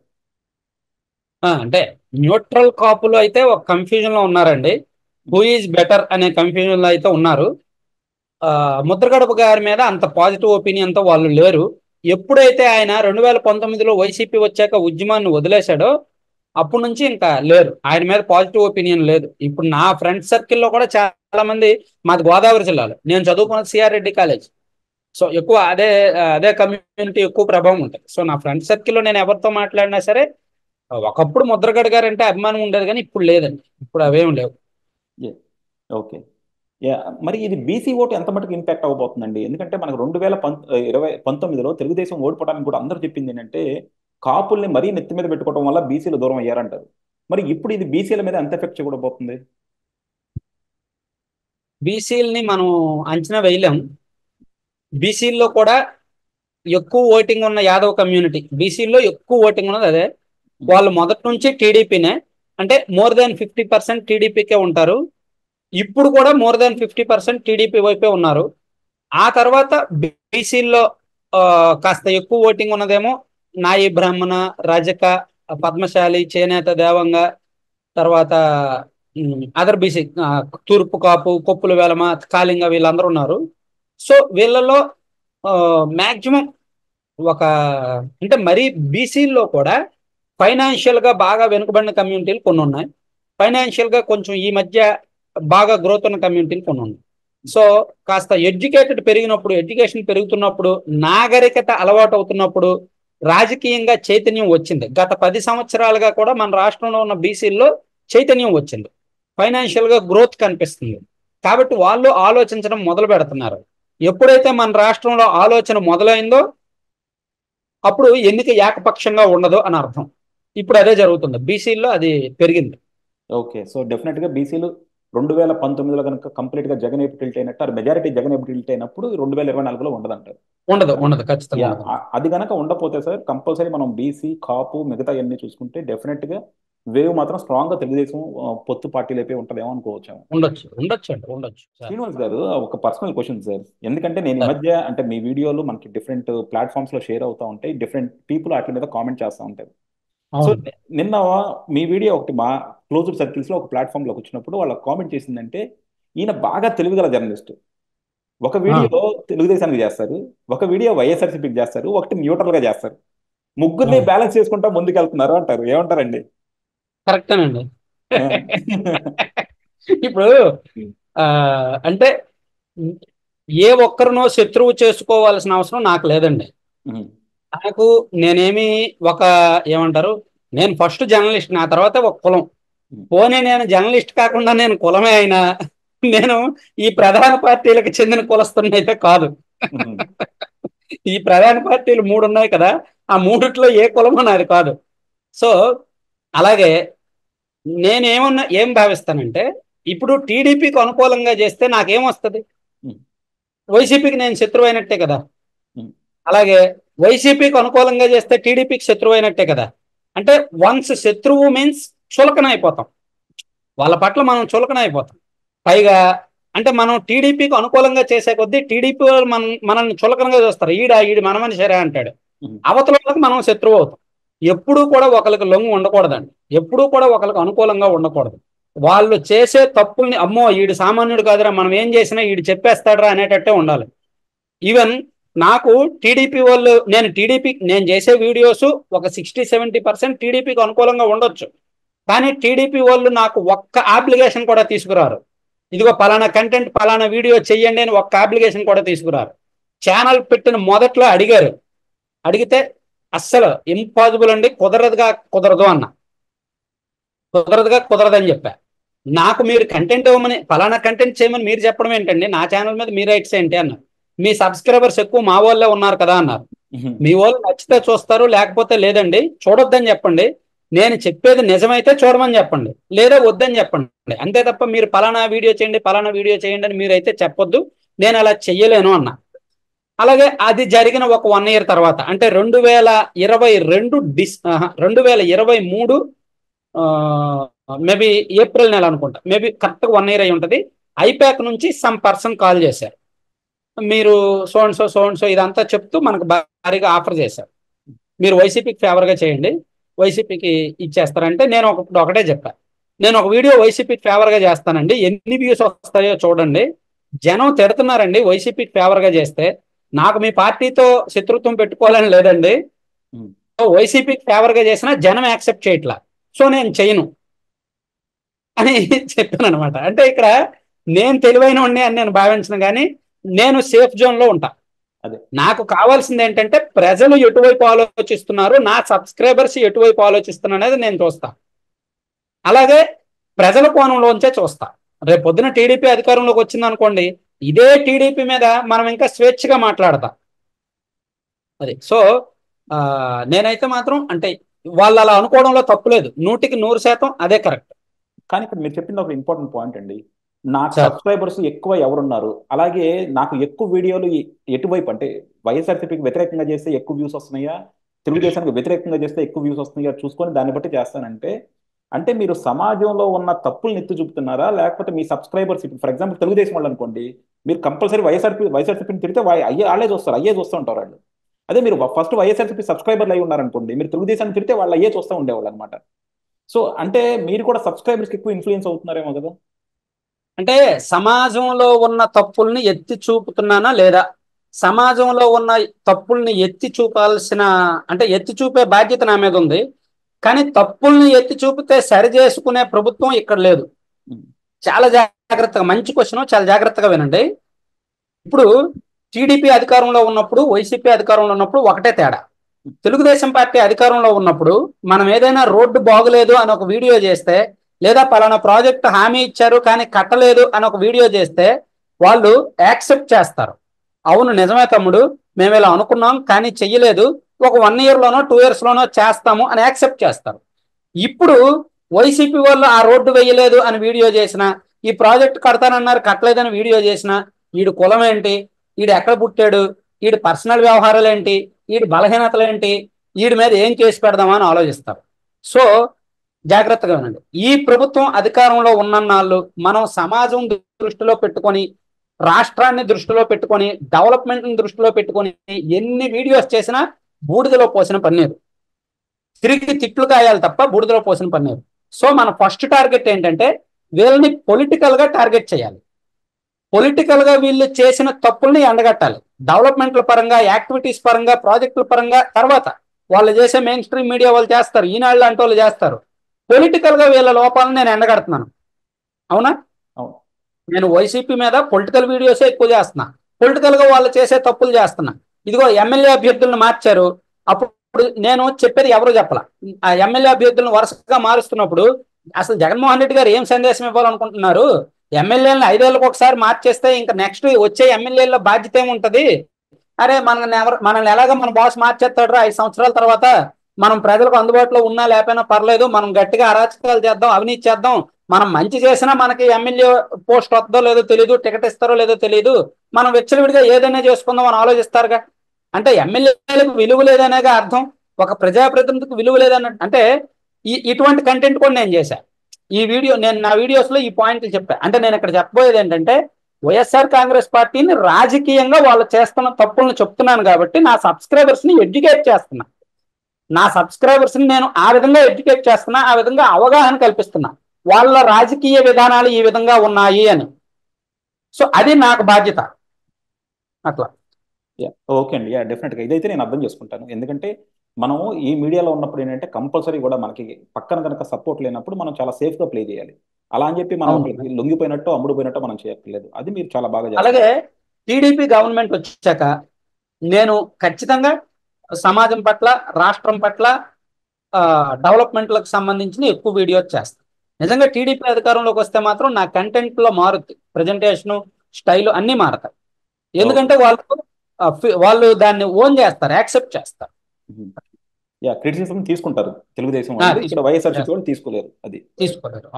అంటే న్యూట్రల్ కాపులు అయితే ఒక కన్ఫ్యూజన్ లో ఉన్నారండి. హూ ఈజ్ బెటర్ అనే కన్ఫ్యూజన్ లో అయితే ఉన్నారు. ముద్రగడప గారి మీద అంత పాజిటివ్ ఒపీనియన్ తో వాళ్ళు లేరు. ఎప్పుడైతే ఆయన 2019లో వైసీపీ వచ్చాక ఉద్యమాన్ని వదిలేశాడో అప్పటి నుంచి ఇంకా లేరు, ఆయన మీద పాజిటివ్ ఒపీనియన్ లేదు. ఇప్పుడు నా ఫ్రెండ్ సర్కిల్లో కూడా చాలా మంది, మాది గోదావరి జిల్లాలో, నేను చదువుకున్నది సిఆర్ రెడ్డి కాలేజ్. సో ఎక్కువ అదే కమ్యూనిటీ ఎక్కువ ప్రభావం ఉంటుంది. సో నా ఫ్రెండ్ సర్కిల్లో నేను ఎవరితో మాట్లాడినా సరే ఒకప్పుడు ముద్రగడ గారు అంటే అభిమానం ఉండేది, కానీ ఇప్పుడు లేదండి. ఇప్పుడు అవేం లేవు. ఓకే. యా, మరి ఇది బీసీ ఓటు ఎంత మటుకు ఇంపాక్ట్ అవ్వబోతుందండి? ఎందుకంటే మనకు 2019లో తెలుగుదేశం ఓడిపోవడానికి కూడా అందరూ చెప్పింది ఏంటంటే, కాపుల్ని మరీ నెత్తి మీద పెట్టుకోవడం వల్ల బీసీలు దూరం అయ్యారంటారు. మరి ఇప్పుడు ఇది బీసీల మీద ఎంత ఎఫెక్ట్ చూడబోతుంది? బీసీలని మనం అంచనా వేయలేం. బీసీల్లో కూడా ఎక్కువ ఓటింగ్ ఉన్న యాదవ్ కమ్యూనిటీ, బీసీల్లో ఎక్కువ ఓటింగ్ ఉన్నది అదే. వాళ్ళు మొదటి నుంచి టీడీపీనే, అంటే మోర్ దాన్ 50% టీడీపీకే ఉంటారు. ఇప్పుడు కూడా మోర్ దాన్ 50% టీడీపీ వైపే ఉన్నారు. ఆ తర్వాత బీసీల్లో కాస్త ఎక్కువ ఓటింగ్ ఉన్నదేమో నాయి బ్రాహ్మణ, రజక, పద్మశాలి, చేనేత, దేవంగ, తర్వాత అదర్ బీసీ, తూర్పు కాపు, కొప్పుల వెలమ, కాళింగ వీళ్ళందరూ ఉన్నారు. సో వీళ్ళలో మాక్సిమం ఒక అంటే మరీ బీసీల్లో కూడా ఫైనాన్షియల్ గా బాగా వెనుకబడిన కమ్యూనిటీలు కొన్ని ఉన్నాయి. ఫైనాన్షియల్ గా కొంచెం ఈ మధ్య బాగా గ్రోత్ ఉన్న కమ్యూనిటీలు కొన్ని ఉన్నాయి. సో కాస్త ఎడ్యుకేటెడ్ పెరిగినప్పుడు, ఎడ్యుకేషన్ పెరుగుతున్నప్పుడు, నాగరికత అలవాటు అవుతున్నప్పుడు రాజకీయంగా చైతన్యం వచ్చింది. గత 10 సంవత్సరాలుగా కూడా మన రాష్ట్రంలో ఉన్న బీసీల్లో చైతన్యం వచ్చింది. ఫైనాన్షియల్ గా గ్రోత్ కనిపిస్తుంది. కాబట్టి వాళ్ళు ఆలోచించడం మొదలు పెడుతున్నారు. ఎప్పుడైతే మన రాష్ట్రంలో ఆలోచన మొదలైందో అప్పుడు ఎన్నిక ఏకపక్షంగా ఉండదు అని అర్థం. ఇప్పుడు అదే జరుగుతుంది, బీసీల్లో అది పెరిగింది. ఓకే, సో డెఫినెట్ గా బీసీలు 2019లో కనుక కంప్లీట్ గా జగన్ వైపు టిల్ట్ అయినట్టు, అది మెజారిటీ జగన్ వైపు టిల్ట్ అయినప్పుడు 2024లో ఉండదంటారు. ఉండదు, ఉండదు, ఖచ్చితంగా యా, ఉండదు. అది గనక ఉండపోతే సార్ కంపల్సరీ మనం బీసీ, కాపు, మిగతా అన్ని చూసుకుంటే డెఫినెట్ గా వేవ్ మాత్రం స్ట్రాంగ్ గా తెలుగుదేశం పొత్తు పార్టీ లేపే ఉంటదేమో అనుకోవచ్చాము. ఉండొచ్చు, ఉండొచ్చు అండి, ఉండొచ్చు సార్. శ్రీనివాస్ గారు, ఒక పర్సనల్ క్వశ్చన్ సార్. ఎందుకంటే నేను ఈ సార్, మధ్య అంటే మీ వీడియోలు మనకి డిఫరెంట్ ప్లాట్ఫామ్స్ లో షేర్ అవుతా ఉంటాయి, డిఫరెంట్ పీపుల్ వాటి మీద కామెంట్ చేస్తూ ఉంటారు. సో అవును. నిన్న మీ వీడియో ఒకటి మా క్లోజ్డ్ సర్కిల్స్ లో ఒక ప్లాట్ఫామ్ లోకి వచ్చినప్పుడు వాళ్ళ కామెంట్ చేసిందంటే, ఈయన బాగా తెలివిగల జర్నలిస్ట్, ఒక వీడియో తెలుగుదేశానికి చేస్తారు, ఒక వీడియో వైఎస్ఆర్సీపీకి చేస్తారు, ఒకటి న్యూట్రల్ గా చేస్తారు, ముగ్గురిని బ్యాలెన్స్ చేసుకుంటా ముందుకెళ్తున్నారు అంటారు. ఏమంటారండి? కరెక్టేనండి. ఆ. ఇప్పుడు ఆ అంటే ఏ ఒక్కరినో శత్రువు చేసుకోవాల్సిన అవసరం నాకు లేదండి. ఉమ్, నాకు నేనేమి ఒక ఏమంటారు, నేను ఫస్ట్ జర్నలిస్ట్, నా తర్వాత ఒక కులం. ఉమ్, పోనీ నేను జర్నలిస్ట్ కాకుండా నేను కులమే అయినా నేను ఈ ప్రధాన పార్టీలకు చెందిన కులస్తుని అయితే కాదు. ఉమ్, ఈ ప్రధాన పార్టీలు 3 ఉన్నాయి కదా, ఆ మూడిట్లో ఏ కులమో నాది కాదు. సో అలాగే ఏం భావిస్తానంటే, ఇప్పుడు టీడీపీకి అనుకూలంగా చేస్తే నాకేమొస్తుంది? ఉమ్, వైసీపీకి నేను శత్రువు అయినట్టే కదా. ఉమ్, అలాగే వైసీపీకి అనుకూలంగా చేస్తే టీడీపీకి శత్రువు అయినట్టే కదా. అంటే వన్స్ శత్రువు మీన్స్ చులకన అయిపోతాం, వాళ్ళ పట్ల మనం చులకన అయిపోతాం. పైగా అంటే మనం టీడీపీకి అనుకూలంగా చేసే కొద్దీ టీడీపీ వాళ్ళు మనల్ని చులకనగా చూస్తారు. ఈడి మన మనిషిరా అంటాడు. ఉమ్. అవతల వాళ్ళకి మనం శత్రువు అవుతాం. ఎప్పుడూ కూడా ఒకరికి లొంగు ఉండకూడదండి, ఎప్పుడూ కూడా ఒకరికి అనుకూలంగా ఉండకూడదు. వాళ్ళు చేసే తప్పుల్ని అమ్మో ఈడు సామాన్యుడు కాదురా, మనం ఏం చేసినా ఈడు చెప్పేస్తాడరా అనేటట్టే ఉండాలి. ఈవెన్ నాకు టీడీపీ వాళ్ళు, నేను చేసే వీడియోస్ ఒక 60-70% టీడీపీకి అనుకూలంగా ఉండొచ్చు. కానీ టీడీపీ వాళ్ళు నాకు ఒక్క అప్లికేషన్ కూడా తీసుకురారు. ఇదిగో పలానా కంటెంట్, పలానా వీడియో చెయ్యండి అని ఒక్క అప్లికేషన్ కూడా తీసుకురారు. ఛానల్ పెట్టిన మొదట్లో అడిగారు, అడిగితే అస్సలు ఇంపాసిబుల్ అండి, కుదరదు అన్న. కుదరదని చెప్పా. నాకు మీరు కంటెంట్ ఇవ్వమని, పలానా కంటెంట్ చేయమని మీరు చెప్పడం ఏంటండి, నా ఛానల్ మీద మీ రైట్స్ ఏంటి అన్నారు. మీ సబ్స్క్రైబర్స్ ఎక్కువ మా వాళ్ళే ఉన్నారు కదా అన్నారు. ఉమ్. మీ వాళ్ళు నచ్చితే చూస్తారు, లేకపోతే లేదండి, చూడొద్దని చెప్పండి. నేను చెప్పేది నిజమైతే చూడమని చెప్పండి, లేదా వద్దని చెప్పండి. అంతే తప్ప మీరు పలానా వీడియో చేయండి, పలానా వీడియో చేయండి అని మీరైతే చెప్పొద్దు, నేను అలా చెయ్యలేను అన్నా. అలాగే అది జరిగిన ఒక 1 ఇయర్ తర్వాత, అంటే 2023 మేబీ ఏప్రిల్ నెల అనుకుంటా, మేబీ కరెక్ట్గా 1 ఇయర్ అయి ఉంటుంది. ఐపాక్ నుంచి సమ్ పర్సన్ కాల్ చేశారు, మీరు సో అండ్ సో ఇదంతా చెప్తూ మనకు భారీగా ఆఫర్ చేశారు, మీరు వైసీపీకి ఫేవర్గా చేయండి, వైసీపీకి ఇచ్చేస్తారంటే నేను ఒకటే చెప్పాను, నేను ఒక వీడియో వైసీపీకి ఫేవర్గా చేస్తానండి, ఎన్ని వ్యూస్ వస్తాయో చూడండి. జనం తిడుతున్నారండి వైసీపీకి ఫేవర్గా చేస్తే, నాకు మీ పార్టీతో శత్రుత్వం పెట్టుకోవాలని లేదండి. ఉమ్. సో వైసీపీకి ఫేవర్గా చేసినా జనం యాక్సెప్ట్ చేయట్లా, సో నేను చేయను అని చెప్పాను అనమాట. అంటే ఇక్కడ నేను తెలివైన ఉండి అని నేను భావించను, కానీ నేను సేఫ్ జోన్లో ఉంటా. అదే. నాకు కావాల్సింది ఏంటంటే ప్రజలు ఎటువైపు ఆలోచిస్తున్నారు, నా సబ్స్క్రైబర్స్ ఎటువైపు ఆలోచిస్తున్నారు అనేది నేను చూస్తా. అలాగే ప్రజల కోణంలోంచే చూస్తా. రేపు పొద్దున టీడీపీ అధికారంలోకి వచ్చింది అనుకోండి, ఇదే టీడీపీ మీద మనం ఇంకా స్వేచ్ఛగా మాట్లాడతాం. అది సో నేనైతే మాత్రం అంటే వాళ్ళు అలా అనుకోవడంలో తప్పులేదు, 100% అదే కరెక్ట్. కానీ ఇక్కడ మీరు చెప్పింది ఒక ఇంపార్టెంట్ పాయింట్ అండి. నాకు సార్, సబ్స్క్రైబర్స్ ఎక్కువ ఎవరున్నారు, అలాగే నాకు ఎక్కువ వీడియోలు ఎటువైపు అంటే వైఎస్ఆర్సీపీకి వ్యతిరేకంగా చేస్తే ఎక్కువ వ్యూస్ వస్తున్నాయా, తెలుగుదేశానికి వ్యతిరేకంగా చేస్తే ఎక్కువ వ్యూస్ వస్తున్నాయా చూసుకొని దాన్ని బట్టి చేస్తానంటే, అంటే మీరు సమాజంలో ఉన్న తప్పుల్ని ఎత్తి చూపుతున్నారా, లేకపోతే మీ సబ్స్క్రైబర్స్ ఇప్పుడు ఫర్ ఎగ్జాంపుల్ తెలుగుదేశం వాళ్ళు అనుకోండి, మీరు కంపల్సరీ వైఎస్ఆర్సీపీని తిడితే వాళ్ళే చూస్తూ ఉంటారు వాళ్ళు. అదే మీరు ఫస్ట్ వైఎస్ఆర్సీపీ సబ్స్క్రైబర్లు అయి ఉన్నారనుకోండి, మీరు తెలుగుదేశాన్ని తిడితే వాళ్ళు అయ్యే చూస్తూ ఉండేవాళ్ళు అనమాట. సో అంటే మీరు కూడా సబ్స్క్రైబర్స్కి ఎక్కువ ఇన్ఫ్లుయెన్స్ అవుతున్నారేమో కదా. అంటే సమాజంలో ఉన్న తప్పుల్ని ఎత్తి చూపుతున్నానా లేదా, సమాజంలో ఉన్న తప్పుల్ని ఎత్తి చూపాల్సిన, అంటే ఎత్తి చూపే బాధ్యత నా మీద ఉంది. కానీ తప్పుల్ని ఎత్తి చూపితే సరి చేసుకునే ప్రభుత్వం ఇక్కడ లేదు. ఉమ్, చాలా జాగ్రత్తగా, మంచి క్వశ్చన్, చాలా జాగ్రత్తగా వినండి. ఇప్పుడు టీడీపీ అధికారంలో ఉన్నప్పుడు, వైసీపీ అధికారంలో ఉన్నప్పుడు ఒకటే తేడా. తెలుగుదేశం పార్టీ అధికారంలో ఉన్నప్పుడు మనం ఏదైనా రోడ్డు బాగులేదు అని ఒక వీడియో చేస్తే, లేదా పలానా ప్రాజెక్ట్ హామీ ఇచ్చారు కానీ కట్టలేదు అని ఒక వీడియో చేస్తే వాళ్ళు యాక్సెప్ట్ చేస్తారు. అవును నిజమే తమ్ముడు, మేము ఇలా అనుకున్నాం కానీ చెయ్యలేదు, ఒక 1 yearలోనో 2 yearsలోనో చేస్తాము అని యాక్సెప్ట్ చేస్తారు. ఇప్పుడు వైసీపీ వాళ్ళు ఆ రోడ్డు వేయలేదు అని వీడియో చేసిన, ఈ ప్రాజెక్ట్ కడతానన్నారు కట్టలేదని వీడియో చేసిన, వీడి కులం ఏంటి, వీడు ఎక్కడ పుట్టాడు, వీడి పర్సనల్ వ్యవహారాలు ఏంటి, వీడి బలహీనతలు ఏంటి, వీడి మీద ఏం కేసు పెడదామా అని ఆలోచిస్తారు. సో జాగ్రత్తగా వినండి. ఈ ప్రభుత్వం అధికారంలో ఉన్నన్నాళ్ళు మనం సమాజం దృష్టిలో పెట్టుకొని, రాష్ట్రాన్ని దృష్టిలో పెట్టుకొని, డెవలప్మెంట్ని దృష్టిలో పెట్టుకొని ఎన్ని వీడియోస్ చేసినా బూడిదలో పోసిన పన్నీరు, తిరిగి తిట్లు కాయాలి తప్ప బూడిదలో పోసిన పన్నీరు. సో మన ఫస్ట్ టార్గెట్ ఏంటంటే వీళ్ళని పొలిటికల్ గా టార్గెట్ చేయాలి. పొలిటికల్ గా వీళ్ళు చేసిన తప్పుల్ని ఎండగట్టాలి. డెవలప్మెంట్ల పరంగా, యాక్టివిటీస్ పరంగా, ప్రాజెక్టుల పరంగా తర్వాత వాళ్ళు చేసే మెయిన్ స్ట్రీమ్ మీడియా వాళ్ళు చేస్తారు, ఈనాళ్ళు లాంటి వాళ్ళు చేస్తారు. పొలిటికల్ గా వీళ్ళ లోపాలను నేను ఎండగడుతున్నాను. అవునా? అవును. నేను వైసీపీ మీద పొలిటికల్ వీడియోసే ఎక్కువ చేస్తున్నా, పొలిటికల్ గా వాళ్ళు చేసే తప్పులు చేస్తున్నా. ఇదిగో ఎమ్మెల్యే అభ్యర్థులను మార్చారు, అప్పుడు నేను చెప్పేది ఎవరు చెప్పాల. ఆ ఎమ్మెల్యే అభ్యర్థులను వరుసగా మారుస్తున్నప్పుడు అసలు జగన్మోహన్ రెడ్డి గారు ఏం సందేశం ఇవ్వాలనుకుంటున్నారు? ఎమ్మెల్యేలను 5 ఏళ్ళకి ఒకసారి మార్చేస్తే ఇంకా నెక్స్ట్ వచ్చే ఎమ్మెల్యేల బాధ్యత ఏముంటది? అరే మనల్ని ఎలాగో మన బాస్ మార్చేస్తాడు 5 సంవత్సరాల తర్వాత, మనం ప్రజలకు అందుబాటులో ఉన్నా లేకపోయినా పర్లేదు, మనం గట్టిగా అరాచకాలు చేద్దాం, అవినీతి చేద్దాం, మనం మంచి చేసినా మనకి ఎమ్మెల్యే పోస్ట్ వస్తుందో లేదో తెలియదు, టికెట్ ఇస్తారో లేదో తెలియదు, మనం విచ్చలవిడిగా ఏదైనా చేసుకుందాం అని ఆలోచిస్తారుగా. అంటే ఎమ్మెల్యేలకు విలువ లేదనేగా అర్థం, ఒక ప్రజాప్రతినిధికి విలువ లేదన్న. అంటే ఇటువంటి కంటెంట్ కూడా నేను చేశాను. ఈ వీడియో నేను నా వీడియోస్ లో ఈ పాయింట్లు చెప్పా. అంటే నేను ఇక్కడ చెప్పబోయేది ఏంటంటే వైఎస్ఆర్ కాంగ్రెస్ పార్టీని రాజకీయంగా వాళ్ళు చేస్తున్న తప్పులను చెప్తున్నాను కాబట్టి నా సబ్స్క్రైబర్స్ ని ఎడ్యుకేట్ చేస్తున్నా. నా సబ్స్క్రైబర్స్ ని నేను ఆ విధంగా ఎడ్యుకేట్ చేస్తున్నా, ఆ విధంగా అవగాహన కల్పిస్తున్నా, వాళ్ళ రాజకీయ విధానాలు ఈ విధంగా ఉన్నాయి అని. సో అది నాకు బాధ్యత. అట్లా. ఓకే అండి, డెఫినెట్గా ఇదైతే నేను అర్థం చేసుకుంటాను. ఎందుకంటే మనం ఈ మీడియాలో ఉన్నప్పుడు ఏంటంటే కంపల్సరీ కూడా మనకి పక్కన కనుక సపోర్ట్ లేనప్పుడు మనం చాలా సేఫ్గా ప్లే చేయాలి. అలా అని చెప్పి మనం అవును. ఒకరికి లొంగిపోయినట్టు అమ్ముడుపోయినట్టు మనం చేయక్కర్లేదు. అది మీరు చాలా బాగా చేస్తారు. అలాగే టీడీపీ గవర్నమెంట్ వచ్చాక నేను ఖచ్చితంగా సమాజం పట్ల, రాష్ట్రం పట్ల, డెవలప్మెంట్లకు సంబంధించిన ఎక్కువ వీడియోస్ చేస్తాను. నిజంగా టీడీపీ అధికారంలోకి వస్తే మాత్రం నా కంటెంట్ లో మారుద్ది, ప్రజెంటేషన్ స్టైల్ అన్ని మారతాయి. ఎందుకంటే వాళ్ళు దాన్ని ఓన్ చేస్తారు, యాక్సెప్ట్ చేస్తారు. క్రిటిసిజం తీసుకుంటారు తెలుగుదేశం వాళ్ళు, ఇక్కడ వైఎస్ఆర్సీపీ వాళ్ళు తీసుకోలేరు. అది తీసుకోలేరు.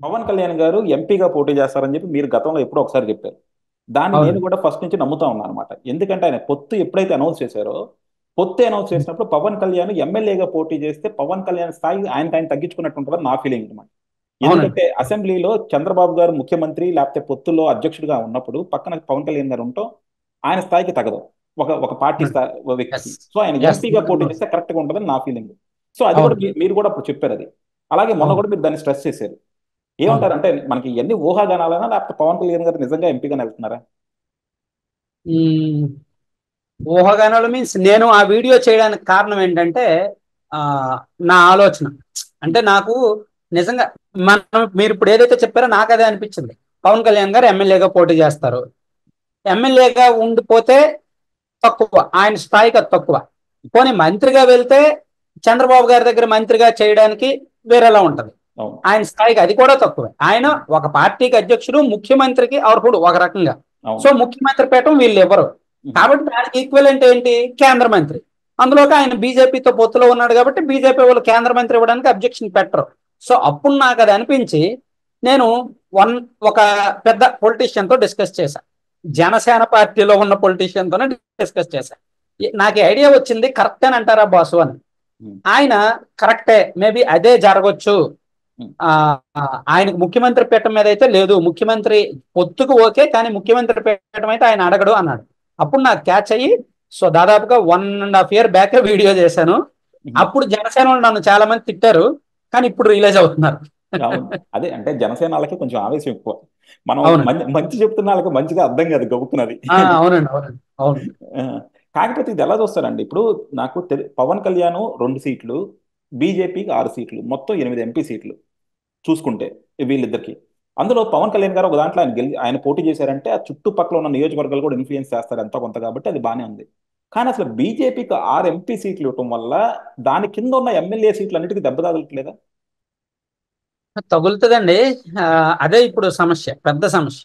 పవన్ కళ్యాణ్ గారు ఎంపీగా పోటీ చేస్తారని చెప్పి మీరు గతంలో ఎప్పుడో ఒకసారి చెప్పారు. దాన్ని నేను కూడా ఫస్ట్ నుంచి నమ్ముతా ఉన్నాను అనమాట. ఎందుకంటే ఆయన పొత్తు ఎప్పుడైతే అనౌన్స్ చేశారో, పొత్తు అనౌన్స్ చేసినప్పుడు పవన్ కళ్యాణ్ ఎమ్మెల్యేగా పోటీ చేస్తే పవన్ కళ్యాణ్ స్థాయి ఆయన తగ్గించుకున్నట్టు ఉంటుందని నా ఫీలింగ్ అనమాట. ఎందుకంటే అసెంబ్లీలో చంద్రబాబు గారు ముఖ్యమంత్రి లేకపోతే పొత్తులో అధ్యక్షుడిగా ఉన్నప్పుడు పక్కన పవన్ కళ్యాణ్ గారు ఉంటూ ఆయన స్థాయికి తగదు ఒక పార్టీ వ్యక్తికి. సో ఆయన ఎంపీగా పోటీ చేస్తే కరెక్ట్ గా ఉంటుందని నా ఫీలింగ్. సో అది కూడా మీరు కూడా అప్పుడు చెప్పారు అది. అలాగే మొన్న కూడా మీరు దాన్ని స్ట్రెస్ చేశారు. ఏమంటారు అంటే మనకి ఎన్ని ఊహాగానాలైనా లేకపోతే పవన్ కళ్యాణ్ గారు నిజంగా ఎంపీగా వెళ్తున్నారా? ఊహాగానాలు మీన్స్ నేను ఆ వీడియో చేయడానికి కారణం ఏంటంటే నా ఆలోచన. అంటే నాకు నిజంగా మీరు ఇప్పుడు ఏదైతే చెప్పారో నాకు అదే అనిపించింది. పవన్ కళ్యాణ్ గారు ఎమ్మెల్యేగా పోటీ చేస్తారు, ఎమ్మెల్యేగా ఉండిపోతే తక్కువ, ఆయన స్థాయికి అది తక్కువ. పోనీ మంత్రిగా వెళ్తే చంద్రబాబు గారి దగ్గర మంత్రిగా చేయడానికి వేరేలా ఉంటది, ఆయన స్థాయికి అది కూడా తక్కువే. ఆయన ఒక పార్టీకి అధ్యక్షుడు, ముఖ్యమంత్రికి అర్హుడు ఒక రకంగా. సో ముఖ్యమంత్రి పీఠం వీళ్ళు ఎవరు కాబట్టి దానికి ఈక్వలెంట్ ఏంటి? కేంద్ర మంత్రి. అందులోకి ఆయన బీజేపీతో పొత్తులో ఉన్నాడు కాబట్టి బీజేపీ వాళ్ళు కేంద్ర మంత్రి ఇవ్వడానికి అబ్జెక్షన్ పెట్టరు. సో అప్పుడు నాకు అది అనిపించి నేను ఒక పెద్ద పొలిటీషియన్ తో డిస్కస్ చేశాను, జనసేన పార్టీలో ఉన్న పొలిటీషియన్ తోనే డిస్కస్ చేశాను. నాకు ఐడియా వచ్చింది, కరెక్ట్ అని అంటారా బాసు అని. ఆయన కరెక్టే, మేబీ అదే జరగచ్చు, ఆయనకు ముఖ్యమంత్రి పీఠం మీద అయితే లేదు, ముఖ్యమంత్రి పొత్తుకు ఓకే కానీ ముఖ్యమంత్రి పీఠం అయితే ఆయన అడగడు అన్నాడు. అప్పుడు నాకు క్యాచ్ అయ్యి సో దాదాపుగా 1.5 year బ్యాక్ వీడియో చేశాను. అప్పుడు జనసేన వాళ్ళు నన్ను చాలా మంది తిట్టారు, కానీ ఇప్పుడు రియలైజ్ అవుతున్నారు. అవును. అదే అంటే జనసేన వాళ్ళకి కొంచెం ఆవేశం ఎక్కువ. మనం అవునండి. మంచి చెప్తున్న వాళ్ళకి మంచిగా అర్థం కాదు గబుక్కునది. అవునండి, అవునండి, అవును. ఆ, కాకపోతే ఇది ఎలా చూస్తారండి ఇప్పుడు నాకు పవన్ కళ్యాణ్ 2 సీట్లు, బీజేపీకి 6 సీట్లు, మొత్తం 8 ఎంపీ సీట్లు చూసుకుంటే వీళ్ళిద్దరికి. అందులో పవన్ కళ్యాణ్ గారు ఒక దాంట్లో ఆయన పోటీ చేశారంటే ఆ చుట్టుపక్కల ఉన్న నియోజకవర్గాలు కూడా ఇన్ఫ్లుయెన్స్ చేస్తారు ఎంతో కొంత, కాబట్టి అది బాగానే ఉంది. కానీ అసలు బీజేపీకి 6 ఎంపీ సీట్లు ఇవ్వటం వల్ల దాని కింద ఉన్న ఎమ్మెల్యే సీట్లు అన్నిటికీ దెబ్బ తగలట్లేదా? తగులుతుందండి. ఆ, అదే ఇప్పుడు సమస్య, పెద్ద సమస్య.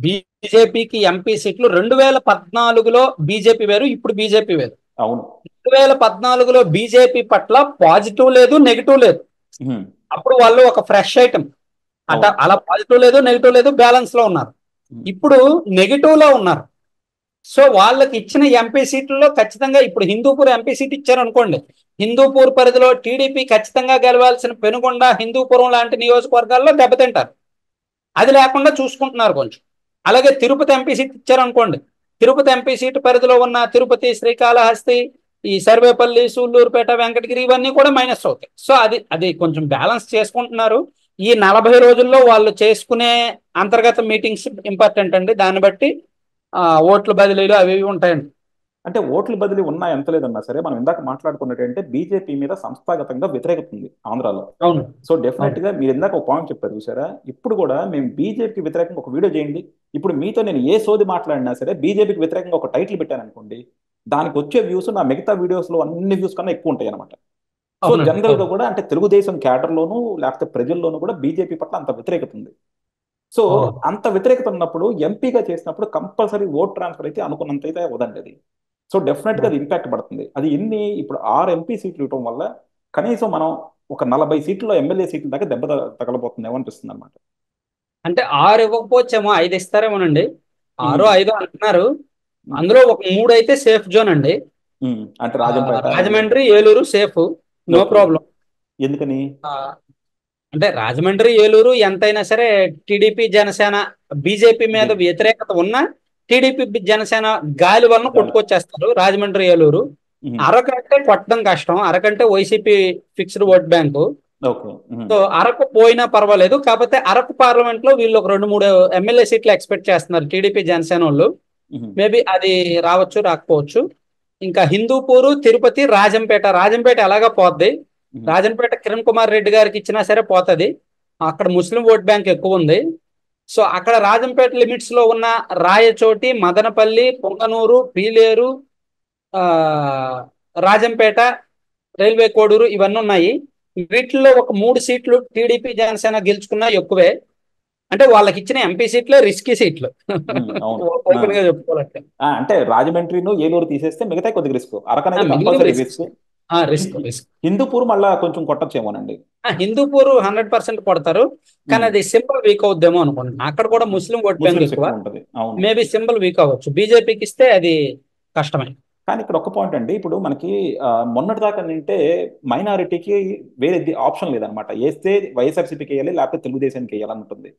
బీజేపీకి ఎంపీ సీట్లు 2014లో బీజేపీ వేరు, ఇప్పుడు బీజేపీ వేరు. అవును. 2014లో బీజేపీ పట్ల పాజిటివ్ లేదు, నెగిటివ్ లేదు. ఉమ్, అప్పుడు వాళ్ళు ఒక ఫ్రెష్ ఐటమ్. అవును. అలా పాజిటివ్ లేదు, నెగిటివ్ లేదు, బ్యాలెన్స్ లో ఉన్నారు. ఉమ్, ఇప్పుడు నెగిటివ్ లో ఉన్నారు. సో వాళ్ళకి ఇచ్చిన ఎంపీ సీట్లలో ఖచ్చితంగా ఇప్పుడు హిందూపూర్ ఎంపీ సీట్ ఇచ్చారు అనుకోండి, హిందూపూర్ పరిధిలో టీడీపీ ఖచ్చితంగా గెలవాల్సిన పెనుగొండ, హిందూపురం లాంటి నియోజకవర్గాల్లో దెబ్బతింటారు. అది లేకుండా చూసుకుంటున్నారు కొంచెం. అలాగే తిరుపతి ఎంపీ సీట్ ఇచ్చారనుకోండి, తిరుపతి ఎంపీ సీట్ పరిధిలో ఉన్న తిరుపతి, శ్రీకాళహస్తి, ఈ సర్వేపల్లి, సూళ్లూరుపేట, వెంకటగిరి ఇవన్నీ కూడా మైనస్ అవుతాయి. సో అది అది కొంచెం బ్యాలెన్స్ చేసుకుంటున్నారు. ఈ 40 రోజుల్లో వాళ్ళు చేసుకునే అంతర్గత మీటింగ్స్ ఇంపార్టెంట్ అండి. దాన్ని బట్టి ఓట్ల బదిలీలు అవి ఇవి ఉంటాయండి. అంటే ఓట్ల బదిలీ ఉన్నా ఎంత లేదన్నా సరే మనం ఇందాక మాట్లాడుకున్నట్టంటే బీజేపీ మీద సంస్థాగతంగా వ్యతిరేకత ఉంది ఆంధ్రాలో. అవును, సో డెఫినెట్ అవును. గా మీరు ఇందాక ఒక పాయింట్ చెప్పారు చూసారా, ఇప్పుడు కూడా మేము బీజేపీకి వ్యతిరేకంగా ఒక వీడియో చేయండి, ఇప్పుడు మీతో నేను ఏ సోది మాట్లాడినా సరే బీజేపీకి వ్యతిరేకంగా ఒక టైటిల్ పెట్టాను అనుకోండి, దానికి వచ్చే వ్యూస్ నా మిగతా వీడియోస్ లో అన్ని వ్యూస్ కన్నా ఎక్కువ ఉంటాయి అనమాట. సో అవునండి, జనరల్ గా అవును. కూడా అంటే తెలుగుదేశం క్యాడర్లోను లేకపోతే ప్రజల్లోనూ కూడా బీజేపీ పట్ల అంత వ్యతిరేకత ఉంది. సో ఓ. అంత వ్యతిరేకత ఉన్నప్పుడు ఎంపీగా చేసినప్పుడు కంపల్సరీ ఓట్ ట్రాన్స్ఫర్ అయితే అనుకున్నంత అయితే వదండి అది. సో డెఫినెట్ గా అది ఇంపాక్ట్ పడుతుంది. అది ఇప్పుడు 6 ఎంపీ సీట్లు ఇవ్వడం వల్ల కనీసం మనం ఒక 40 సీట్లలో ఎమ్మెల్యే సీట్ల దాకా దెబ్బ తగలబోతుంది ఏమనిపిస్తుంది అనమాట. అంటే 6 ఇవ్వకపోవచ్చేమో, 5 ఇస్తారేమోనండి. 6 ఉమ్, 5 అంటున్నారు. ఉమ్, అందులో ఒక 3 అయితే సేఫ్ జోన్ అండి. అంటే రాజంపేట అది. Rajahmundry, Eluru safe, no okay. Problem. ఎందుకని? అంటే రాజమండ్రి, ఏలూరు ఎంతైనా సరే టీడీపీ, జనసేన, బీజేపీ మీద దీని వ్యతిరేకత ఉన్న టీడీపీ, జనసేన గాలి వలన గాలి. కొట్టుకొచ్చేస్తారు రాజమండ్రి, ఏలూరు. ఉమ్, అరకంటే కొట్టడం కష్టం, అరకంటే YCP fixed vote bank. Okay. So Araku పోయినా పర్వాలేదు, కాకపోతే అరకు పార్లమెంట్ లో వీళ్ళు ఒక 2 3 ఎమ్మెల్యే సీట్లు ఎక్స్పెక్ట్ చేస్తున్నారు టీడీపీ, జనసేన వాళ్ళు. ఉమ్, మేబీ అది రావచ్చు, రాకపోవచ్చు. ఇంకా హిందూపూరు, తిరుపతి, రాజంపేట ఎలాగా పోద్ది. ఉమ్, రాజంపేట కిరణ్ కుమార్ రెడ్డి గారికి ఇచ్చినా సరే పోతుంది. అక్కడ ముస్లిం ఓట్ బ్యాంక్ ఎక్కువ ఉంది. సో అక్కడ రాజంపేట లిమిట్స్ లో ఉన్న రాయచోటి, మదనపల్లి, పొంగనూరు, పీలేరు, ఆ, రాజంపేట, రైల్వే కోడూరు ఇవన్నీ ఉన్నాయి. వీటిల్లో ఒక 3 సీట్లు టీడీపీ, జనసేన గెలుచుకున్నా ఎక్కువే. అంటే వాళ్ళకి ఇచ్చిన ఎంపీ సీట్లే రిస్కీ సీట్లు. అవును. ఆ, ఓపెన్ గా చెప్పుకోవాలంటే అంటే రాజమండ్రిను ఏలూరు తీసేస్తే మిగతా కొద్దిగా రిస్క్, అరకనైతే మిగిలిన compulsory risk. Risk. Risk, risk. Hindupur మళ్ళా కొంచెం కొట్టచ్చేమోనండి. హిందూపూర్ 100% కొడతారు. కానీ ఉమ్, అది సింబల్ వీక్ అవుద్దేమో అనుకుంటున్నాను. అక్కడ కూడా ముస్లిం ఓట్ బ్యాంక్ ముస్లిమ్స్ ఎక్కువ. ఎక్కువ ఉంటుంది. అవును. మేబీ సింబల్ వీక్ అవ్వచ్చు, బీజేపీకి ఇస్తే అది కష్టమే. కానీ ఇక్కడ ఒక పాయింట్ అండి, ఇప్పుడు మనకి మొన్నటి దాకా నింటే మైనారిటీకి వేరే ఆప్షన్ లేదనమాట, వేస్తే వైఎస్ఆర్సీపీకి వేయాలి లేకపోతే తెలుగుదేశానికి వేయాలని ఉంటుంది.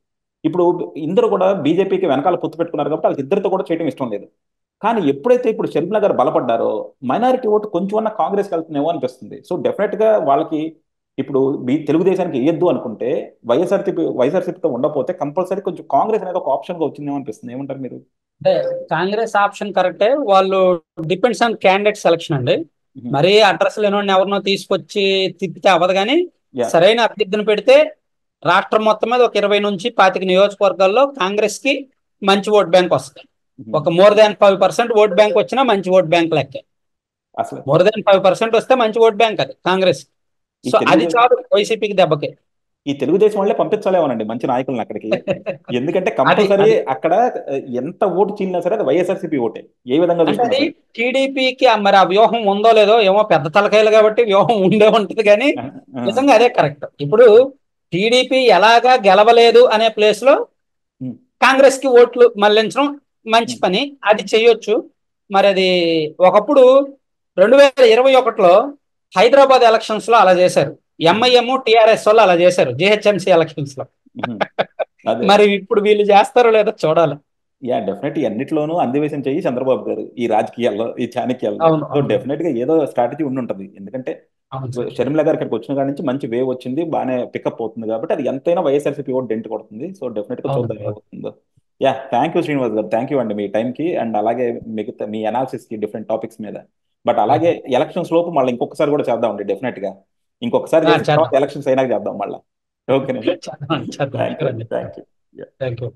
ఇప్పుడు ఇందరూ కూడా బీజేపీకి వెనకాల పొత్తు పెట్టుకున్నారు కాబట్టి వాళ్ళకి ఇద్దరితో కూడా చేయడం ఇష్టం లేదు. కానీ ఎప్పుడైతే ఇప్పుడు షర్మిల గారు బలపడ్డారో మైనారిటీ ఓటు కొంచెం అన్న కాంగ్రెస్కి వెళ్తుందేమో అనిపిస్తుంది. సో డెఫినెట్ గా వాళ్ళకి ఇప్పుడు తెలుగుదేశానికి వేయద్దు అనుకుంటే వైఎస్ఆర్సీపీతో ఉండకపోతే కంపల్సరీ కొంచెం కాంగ్రెస్ అనేది ఒక ఆప్షన్ గా వచ్చిందేమో అనిపిస్తుంది. ఏమంటారు మీరు? అంటే కాంగ్రెస్ ఆప్షన్ కరెక్టే. వాళ్ళు డిపెండ్స్ ఆన్ క్యాండిడేట్ సెలక్షన్ అండి. మరీ అడ్రస్ లేని ఎవరినో తీసుకొచ్చి తిప్పితే అవ్వదు. కానీ యా. సరైన అభ్యర్థిని పెడితే రాష్ట్రం మొత్తం మీద ఒక 20 నుంచి 25 నియోజకవర్గాల్లో కాంగ్రెస్ కి మంచి ఓట్ బ్యాంక్ వస్తుంది. ఒక మోర్ దాన్ 5% ఓట్ బ్యాంక్ వచ్చినా మంచి ఓట్ బ్యాంక్ లెక్కే. అసలు మోర్ దాన్ 5% వస్తే మంచి ఓట్ బ్యాంక్ అది కాంగ్రెస్. ఈ సో అది తెలుగుదేశం చాలు వైసీపీకి దెబ్బకి. ఈ తెలుగుదేశం వాళ్ళే పంపించాలేమోనండి మంచి నాయకులను అక్కడికి. ఎందుకంటే అది కంపల్సరీ అది అక్కడ ఎంత ఓటు చీలినా సరే అది వైఎస్ఆర్సీపీ ఓటే, ఏ విధంగా అంటే చూసుకున్నా అది సరే. టీడీపీకి మరి ఆ వ్యూహం ఉందో లేదో ఏమో, పెద్ద తలకాయలు కాబట్టి వ్యూహం ఉండే ఉంటుంది. కానీ ఆ, ఆ, నిజంగా అదే కరెక్ట్. ఇప్పుడు టీడీపీ ఎలాగా గెలవలేదు అనే ప్లేస్ లో ఉమ్, కాంగ్రెస్ కి ఓట్లు మళ్లించడం మంచి ఉమ్, పని, అది చెయ్యొచ్చు. మరి అది ఒకప్పుడు 2021లో హైదరాబాద్ ఎలక్షన్స్ లో అలా చేశారు. ఉమ్, ఎంఐఎం, టిఆర్ఎస్ వాళ్ళు అలా చేశారు జిహెచ్ఎంసీ ఎలక్షన్స్ లో. ఉమ్. అదే. మరి ఇప్పుడు వీళ్ళు చేస్తారో లేదో చూడాలి. యా డెఫినెట్ అన్నిట్లోనూ అందివేశం చెయ్యి చంద్రబాబు గారు ఈ రాజకీయాల్లో, ఈ చాణక్యాల్లో. అవును సో అవును డెఫినెట్ గా ఏదో స్ట్రాటజీ ఉండి ఉంటుంది. ఎందుకంటే అవును సార్. షర్మిల గారు ఇక్కడికి వచ్చిన కాడి నుంచి మంచి వేవ్ వచ్చింది, బాగానే పికప్ అవుతుంది కాబట్టి అది ఎంతైనా వైఎస్ఆర్సీపీ ఓట్ డెంట్ కొడుతుంది. సో డెఫినెట్ గా అవును చూద్దాం అవును. ఏమవుతుందో. యా థ్యాంక్ యూ శ్రీనివాస్ గారు, థ్యాంక్ యూ అండి మీ టైంకి అండ్ అలాగే మిగతా మీ అనాలిసిస్ కి డిఫరెంట్ టాపిక్స్ మీద. బట్ అలాగే ఓకే. ఎలక్షన్స్ లోపు మళ్ళీ ఇంకొకసారి కూడా చేద్దామండి డెఫినెట్ గా. ఇంకొకసారి చేసిన తర్వాత చేద్దాం. ఎలక్షన్స్ అయినాక చేద్దాం మళ్ళీ. ఓకేనండి. చేద్దాం చేద్దాం థ్యాంక్ యూ షూర్ అండి, అండి. Thank you. Thank you.